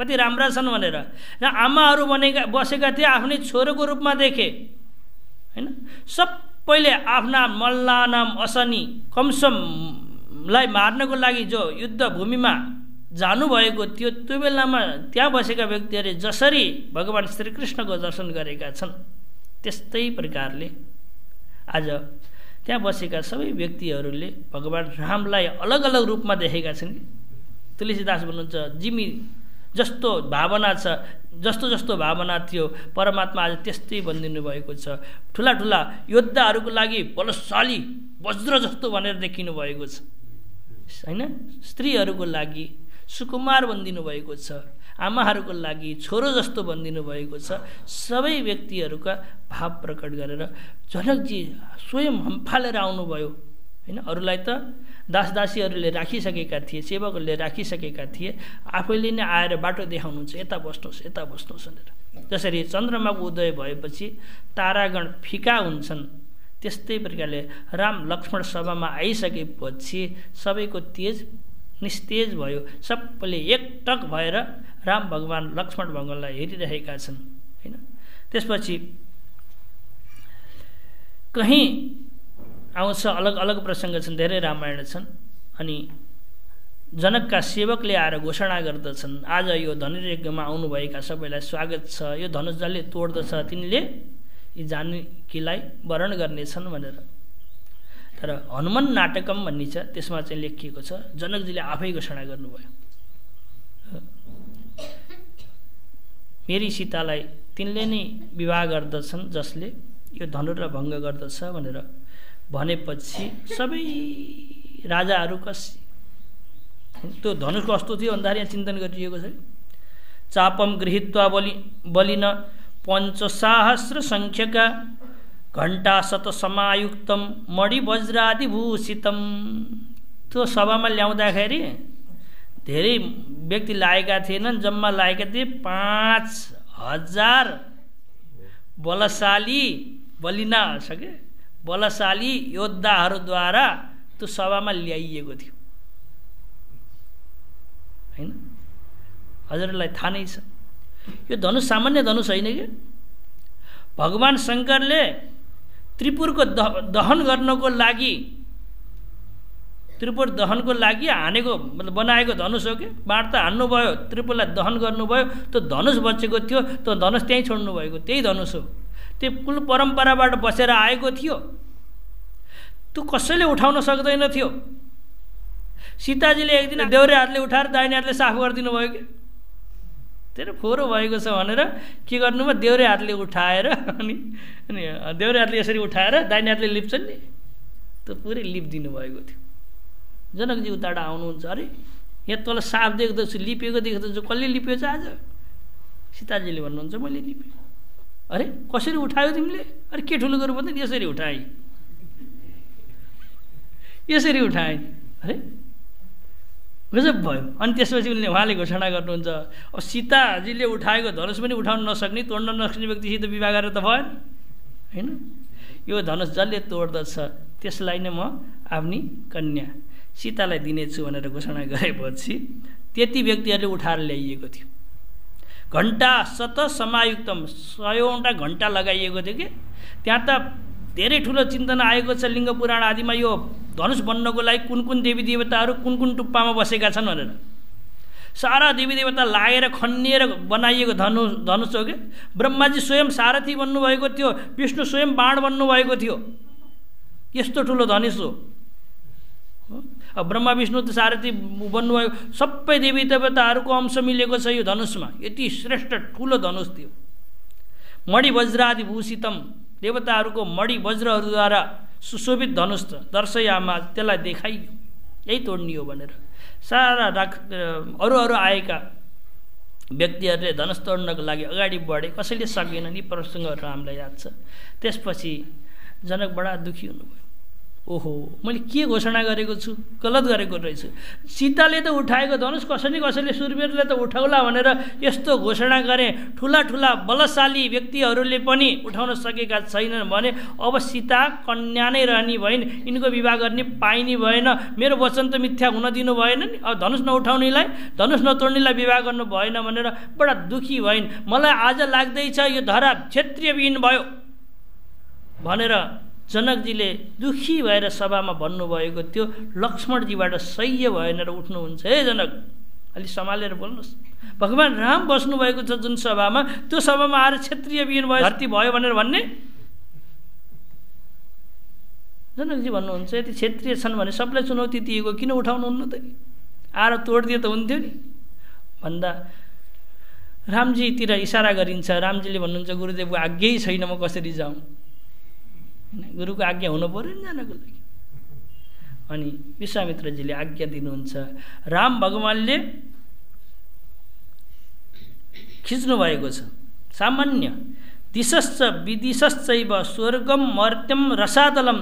कति राम्रा छन् भनेर। र आमाहरू बसेका थिए आफ्नै छोरोको रूपमा देखे हैन। सबैले आफ्ना मल्ला नाम असनी कमसमलाई मार्नको लागि जो युद्ध भूमिमा जानुभएको थियो त्यो बेलामा त्यहाँ बसेका व्यक्तिहरूले जसरी भगवान् श्रीकृष्णको दर्शन गरेका छन् त्यस्तै प्रकारले आज त्यहाँ बसेका सबै व्यक्तिहरूले भगवान् रामलाई अलग अलग रूपमा देखेका छन्। तुलसीदास भन्नुहुन्छ जिमी जस्तो भावना छ, जस्तो जस्तो भावना थियो परमात्मा आज त्यस्तै बनिदिनु भएको छ। ठुला ठुला योद्धाहरूको लागि बलशाली वज्र जस्तो भनेर देखिनु भएको छ हैन। स्त्रीहरूको लागि सुकुमार बनिदिनु भएको छ, आमाहरूको लागि छोरो जस्तो बनिदिनु भएको छ। सबै व्यक्तिहरूका भाव प्रकट गरेर जनकजी स्वयं हम्फालेर आउनुभयो हैन। अरूलाई त दासदासीहरूले राखिसकेका थिए, सेवकहरूले राखिसकेका थिए, आफैले नै आएर बाटो देखाउनुहुन्छ यता बस्नुहोस् यता बस्नुहोस् भनेर। जसरी चन्द्रमाको उदय भएपछि तारागण फिका हुन्छन् त्यस्तै प्रकारले राम लक्ष्मण सभामा आइसकेपछि सबैको तेज निस्तेज भयो। सबैले एकटक भएर राम भगवान् लक्ष्मण भगवानलाई हेरिरहेका छन् हैन। त्यसपछि कहीँ आउँछ अलग अलग प्रसङ्ग छन्, धेरै रामायण छन्। अनि जनकका सेवकले आएर घोषणा गर्दछन् आज यो धनुर्यज्ञमा आउनुभएका सबैलाई स्वागत छ, यो धनुष जसले तोड्दछ तिनले यी जानकीलाई वरण गर्नेछन् भनेर। तर हनुमान नाटकम भन्ने छ त्यसमा चाहिँ लेखिएको छ जनकजीले आफै घोषणा गर्नुभयो मेरी सीतालाई तिनले नै विवाह गर्दछन् जसले यो धनुर्लाई भङ्ग गर्दछ भनेर भनेपछि सबै राजाहरू त्यो धनुष कस्तो थियो भन्दाखेरि यहाँ चिन्तन गरिएको छ। चापम गृहीत्वा बलिन पञ्चसहस्र सङ्ख्यका घण्टा शत समायुक्तम मणि वज्रादिभूषितम। त्यो सभामा ल्याउँदाखेरि धेरै व्यक्ति लागेका थिएनन्, जम्मा लागेका थिए 5000 बलशाली बलिना सके बलशाली योद्धाहरूद्वारा त्यो सभामा ल्याइएको थियो हैन। हजुरलाई थाहा नै छ यो धनुष सामान्य धनुष होइन कि। भगवान् शङ्करले त्रिपुरको दहन गर्नको लागि त्रिपुर दहनको लागि हानेको मतलब बनाएको धनुष हो कि। बाण त हान्नुभयो, त्रिपुरलाई दहन गर्नुभयो, त्यो धनुष बचेको थियो, त्यो धनुष त्यहीँ छोड्नु भएको त्यही धनुष हो। त्यो कुल परम्पराबाट बसेर आएको थियो, त्यो कसैले उठाउन सक्दैन थियो। सीताजीले एक दिन देउरे हातले उठाएर दाहिने हातले साफ गरिदिनु भयो कि तेरो फोहोरो भएको छ भनेर के गर्नुभयो देउरे हातले उठाएर अनि देउरे हातले यसरी उठाएर दाहिने हातले लिप्छन् नि त्यो पुरै लिपिदिनु भएको थियो। जनकजी उताबाट आउनुहुन्छ, अरे यहाँ तल साफ देख्दछु लिपेको देख्दछु, कसले लिप्यो छ आज? सीताजीले भन्नुहुन्छ मैले लिपेँ। अरे कसरी उठायो तिमीले? अरे के ठुलो गर्नु भन्दा यसरी उठाएँ यसरी उठाएँ। अरे गजब भयो। अनि त्यसपछि उहाँले घोषणा गर्नुहुन्छ अब सीताजीले उठाएको धनुष पनि उठाउन नसक्ने तोड्न नसक्ने व्यक्तिसित विवाह गरेर त भएन हैन। यो धनुष जसले तोड्दछ त्यसलाई नै म आफ्नी कन्या सीतालाई दिनेछु भनेर घोषणा गरेपछि त्यति व्यक्तिहरूले उठाएर ल्याइएको थियो। घण्टा शत समायुक्तम 100वटा घण्टा लगाइएको थियो कि। त्यहाँ त धेरै ठुलो चिन्तना आएको छ लिङ्ग पुराण आदिमा यो धनुष बन्नको लागि कुन कुन देवी देवताहरू कुन कुन टुप्पामा बसेका छन् भनेर सारा देवी देवता लागेर खनिएर बनाइएको धनुष हो कि। ब्रह्माजी स्वयं सारथी बन्नुभएको थियो, विष्णु स्वयं बाण बन्नुभएको थियो। यस्तो ठुलो धनुष हो। अब ब्रह्मा विष्णु त सारथी बन्नुभयो, सबै देवी देवताहरूको अंश मिलेको छ यो धनुषमा। यति श्रेष्ठ ठुलो धनुष थियो। मणि वज्रादि भूषितम देवताहरूको मणि वज्रहरूद्वारा सुशोभित धनुष दर्शयामा त्यसलाई देखाइयो यही तोड्ने हो भनेर। सारा अरू आएका व्यक्तिहरूले धनुष तोड्नको लागि अगाडि बढे, कसैले सकेनन्। यी प्रसङ्गहरू हामीलाई याद छ। त्यसपछि जनक बडा दुखी हुनुभयो। ओहो, मैले के घोषणा गरेको छु, गलत गरेको रहेछु। सीताले त उठाएको धनुष कसैले सुरवीरले त उठाउला भनेर यस्तो घोषणा गरे। ठुला ठुला बलशाली व्यक्तिहरूले पनि उठाउन सकेका छैनन् भने अब सीता कन्या नै रहने भइन्, यिनको विवाह गर्ने पाइने भएन। मेरो वचन त मिथ्या हुन दिनु भएन नि। अब धनुष नउठाउनेलाई, धनुष नतोड्नेलाई विवाह गर्नु भएन भनेर बडा दुखी भइन्। मलाई आज लाग्दैछ यो धरा क्षत्रियविहीन भयो भनेर जनकजीले दुखी भएर सभामा भन्नुभएको थियो। लक्ष्मणजीबाट सह्य भएन र उठ्नुहुन्छ। हे जनक, अलि सम्हालेर बोल्नुहोस्। भगवान् राम बस्नुभएको छ जुन सभामा, त्यो सभामा आएर क्षत्रियविहीन भयो, धरती भयो भनेर भन्ने? जनकजी भन्नुहुन्छ यदि क्षत्रिय छन् भने सबलाई चुनौती दिएको, किन उठाउनुहुन्न त? आएर तोडिदिए त हुन्थ्यो नि भन्दा रामजीतिर इसारा गरिन्छ। रामजीले भन्नुहुन्छ गुरुदेवको आज्ञै छैन, म कसरी जाउँ? गुरुको आज्ञा हुनु पर्यो नि जानको लागि। अनि विश्वामित्रजीले आज्ञा दिनुहुन्छ। राम भगवानले खिच्नु भएको छ। सामान्य दिशश्च विदिशश्चैव स्वर्गम मर्त्यम रसातलम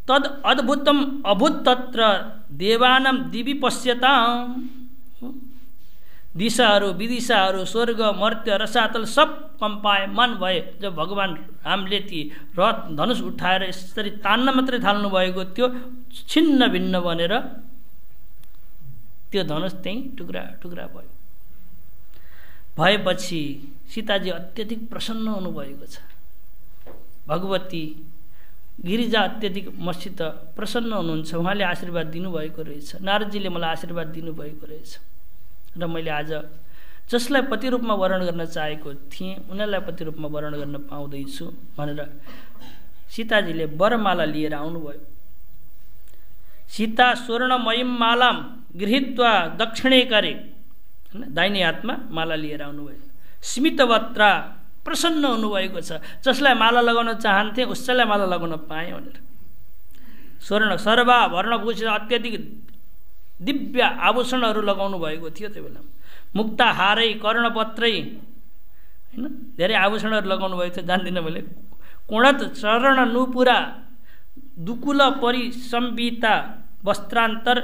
तद अद्भुतम अभूत तत्र देवानां दिवि पश्यताम्। दिशाहरू विदिशाहरू स्वर्ग मर्त्य रसातल सब कम्पायमान भए जब भगवान् रामले ती रथ धनुष उठाएर यसरी तान्न मात्रै थाल्नु भएको थियो। छिन्न भिन्न बनेर त्यो धनुष त्यहीँ टुक्रा टुक्रा भयो। भएपछि सीताजी अत्यधिक प्रसन्न हुनुभएको छ। भगवती गिरिजा अत्यधिक मसित प्रसन्न हुनुहुन्छ। उहाँले आशीर्वाद दिनुभएको रहेछ। नारदजीले मलाई आशीर्वाद दिनुभएको रहेछ र मैले आज जसलाई पति रूपमा वर्ण गर्न चाहेको थिएँ उनीहरूलाई पति रूपमा वर्ण गर्न पाउँदैछु भनेर सीताजीले वरमाला लिएर आउनुभयो। सीता स्वर्णमयीं मालाम गृहीत्वा दक्षिणे करे, दाहिने हातमा माला लिएर आउनुभयो। स्मितवत्रा, प्रसन्न हुनुभएको छ। जसलाई माला लगाउन चाहन्थे उसैलाई माला लगाउन पाएँ भनेर। स्वर्ण सर्वाभरणभूषित अत्यधिक दिव्य आभूषणहरू लगाउनु भएको थियो त्यो बेला। मुक्ता हारै कर्णपत्रै, होइन, धेरै आभूषणहरू लगाउनु भएको थियो। जान्दिनँ मैले। कोणत चरण नुपुरा दुकुल परिसंविता वस्त्रान्तर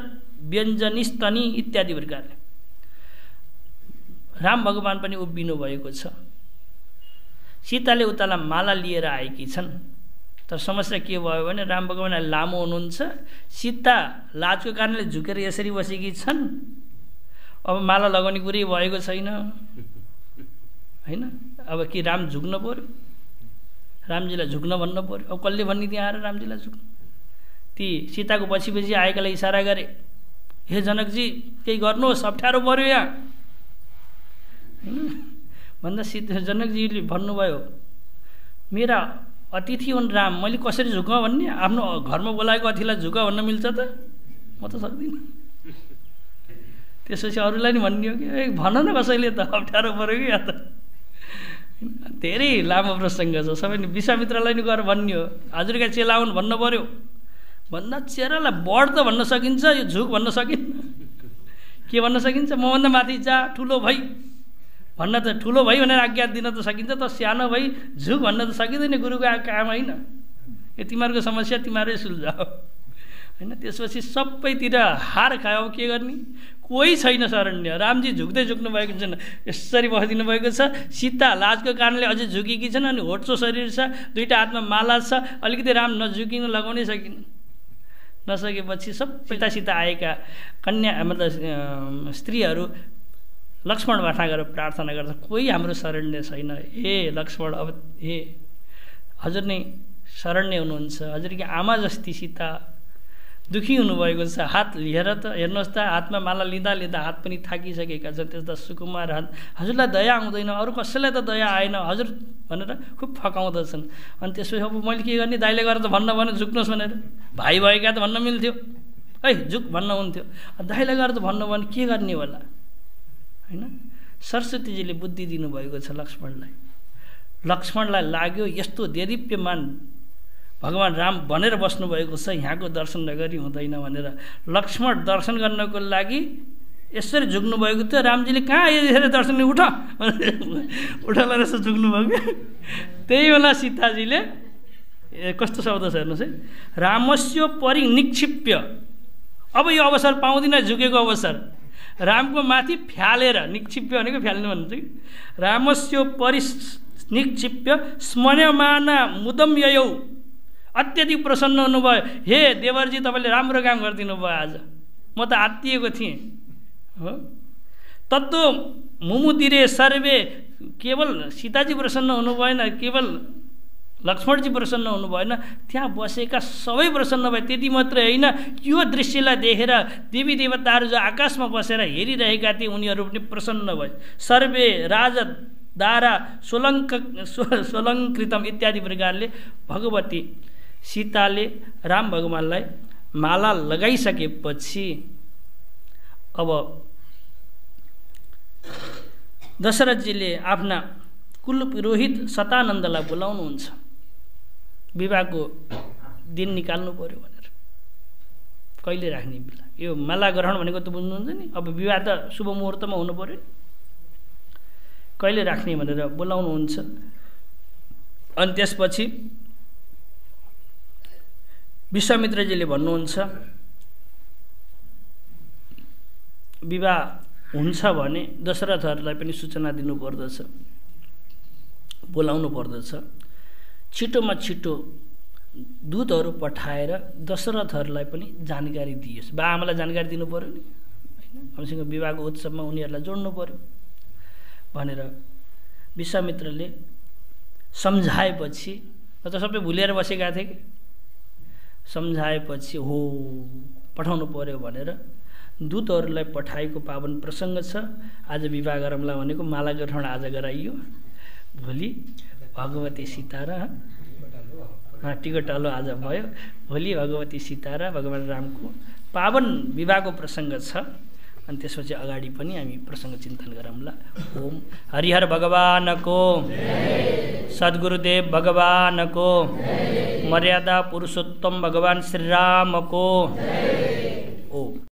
व्यञ्जनिस्तनी इत्यादि प्रकारले राम भगवान् पनि उभिनु भएको छ। सीताले उतालाई माला लिएर आएकी छन्। तर समस्या के भयो भने राम भगवान् लामो हुनुहुन्छ, सीता लाजको कारणले झुकेर यसरी बसेकी छन्। अब माला लगाउने कुरै भएको छैन, होइन। अब के राम झुक्न पर्यो? रामजीलाई झुक्न भन्नु पर्यो। अब कसले भन्ने त्यहाँ आएर रामजीलाई झुक्नु? ती सीताको पछि पछि आएकालाई इसारा गरे, हे जनकजी केही गर्नुहोस्, अप्ठ्यारो पर्यो यहाँ, होइन भन्दा जनकजीले भन्नुभयो मेरा अतिथि हुन् राम, मैले कसरी झुकाउँ भन्ने? आफ्नो घरमा बोलाएको अतिथिलाई झुका भन्न मिल्छ त? म त सक्दिनँ। त्यसपछि अरूलाई नि भनियो कि ए भन न कसैले त, अप्ठ्यारो पऱ्यो कि या त। धेरै लामो प्रसङ्ग छ। सबै विश्वामित्रलाई नि गएर भनियो, हजुरका चेला हुन् भन्नु पऱ्यो। भन्दा चेलालाई बढ त भन्न सकिन्छ, यो झुक भन्न सकिन्न। के भन्न सकिन्छ? मभन्दा माथि जा, ठुलो भई भन्न त, ठुलो भई भनेर आज्ञा दिन त सकिन्छ त, सानो भई झुक भन्न त सकिँदैन। गुरुको काम होइन यो, तिमीहरूको समस्या तिमीहरू सुल्झाओ, होइन। त्यसपछि सबैतिर हार खायो। अब के गर्ने? कोही छैन शरण्य। रामजी झुक्दै झुक्नु भएको छैन, यसरी बसिदिनु भएको छ। सीता लाजको कारणले अझै झुकेकी छन्। अनि होठो शरीर छ, दुईटा हातमा माला छ। अलिकति राम नझुकिन लगाउनै सकिन। नसकेपछि सबै सीता आएका कन्या मतलब स्त्रीहरू लक्ष्मण बाठा गरेर प्रार्थना गर्छ, कोही हाम्रो शरण्य छैन। हे लक्ष्मण, अब हे हजुर नै शरण्य हुनुहुन्छ। हजुरकी आमा जस्ती सीता दुखी हुनुभएको छ। हात लिएर त हेर्नुहोस् त, हातमा माला लिँदा लिँदा हात पनि थाकिसकेका छन्। त्यस्ता सुकुमार हात, हजुरलाई दया आउँदैन, अरू कसैलाई त दया आएन हजुर भनेर खुब फकाउँदछन्। अनि त्यसपछि अब मैले के गर्ने? दाइले गरेर त भन्न भने झुक्नुहोस् भनेर, भाइ भएका त भन्न मिल्थ्यो, है झुक भन्न हुन्थ्यो। दाइले गरेर त भन्नु भने के गर्ने होला, होइन। सरस्वतीजीले बुद्धि दिनुभएको छ लक्ष्मणलाई। लक्ष्मणलाई लाग्यो यस्तो देदीप्यमान भगवान् राम भनेर बस्नुभएको छ, यहाँको दर्शन नगरी हुँदैन भनेर लक्ष्मण दर्शन गर्नको लागि यसरी झुक्नु भएको थियो। रामजीले कहाँ यसरी दर्शन उठ उठला रहेछ झुक्नु भएको। त्यही बेला सीताजीले कस्तो शब्द छ हेर्नुहोस् है, रामस्य परिनिक्षिप्य, अब यो अवसर पाउँदिन, झुकेको अवसर, रामको माथि फ्यालेर, निक्षिप्य भनेको फ्याल्नु भन्नुहुन्छ कि, रामस्य परिनिक्षिप्य स्मर्यमान मुदम ययौ, अत्यधिक प्रसन्न हुनुभयो। हे देवरजी तपाईँले राम्रो काम गरिदिनु भयो, आज म त आत्तिएको थिएँ हो। तत्त्व मुमुदिरे सर्वे, केवल सीताजी प्रसन्न हुनु भएन, केवल लक्ष्मणजी प्रसन्न हुनु भएन, त्यहाँ बसेका सबै प्रसन्न भए। त्यति मात्रै होइन, यो दृश्यलाई देखेर देवी देवताहरू जो आकाशमा बसेर हेरिरहेका थिए उनीहरू पनि प्रसन्न भए। सर्वे राजा दारा सोलङ्कृतम इत्यादि प्रकारले भगवती सीताले राम भगवानलाई माला लगाइसकेपछि अब दशरथजीले आफ्ना कुल पुरोहित शतानन्दलाई बोलाउनुहुन्छ, विवाहको दिन निकाल्नु पर्यो भनेर। कहिले राख्ने बेला, यो माला ग्रहण भनेको त बुझ्नुहुन्छ नि, अब विवाह त शुभ मुहुर्तमा हुनु पर्यो, कहिले राख्ने भनेर बोलाउनुहुन्छ। अनि त्यसपछि विश्वामित्रजीले भन्नुहुन्छ विवाह हुन्छ भने दशरथहरूलाई पनि सूचना दिनुपर्दछ, बोलाउनु पर्दछ। छिटोमा छिटो दूतहरू पठाएर दशरथहरूलाई पनि जानकारी दियोस्, बा आमालाई जानकारी दिनु पर्यो नि होइन, हामीसँग विवाहको उत्सवमा उनीहरूलाई जोड्नु पर्यो भनेर विश्वामित्रले सम्झाएपछि, न त सबै भुलेर बसेका थिए कि, सम्झाएपछि हो पठाउनु पर्यो भनेर दूतहरूलाई पठाएको पावन प्रसङ्ग छ। आज विवाह गरौँला भनेको माला ग्रहण आज गराइयो, भोलि भगवती सीता र टिकटालो आज भयो, भोलि भगवती सीता र भगवान रामको पावन विवाहको प्रसङ्ग छ। अनि त्यसपछि अगाडि पनि हामी प्रसङ्ग चिन्तन गरौँला। ओम हरिहर भगवानको, सद्गुरुदेव भगवानको, मर्यादा पुरुषोत्तम भगवान श्री रामको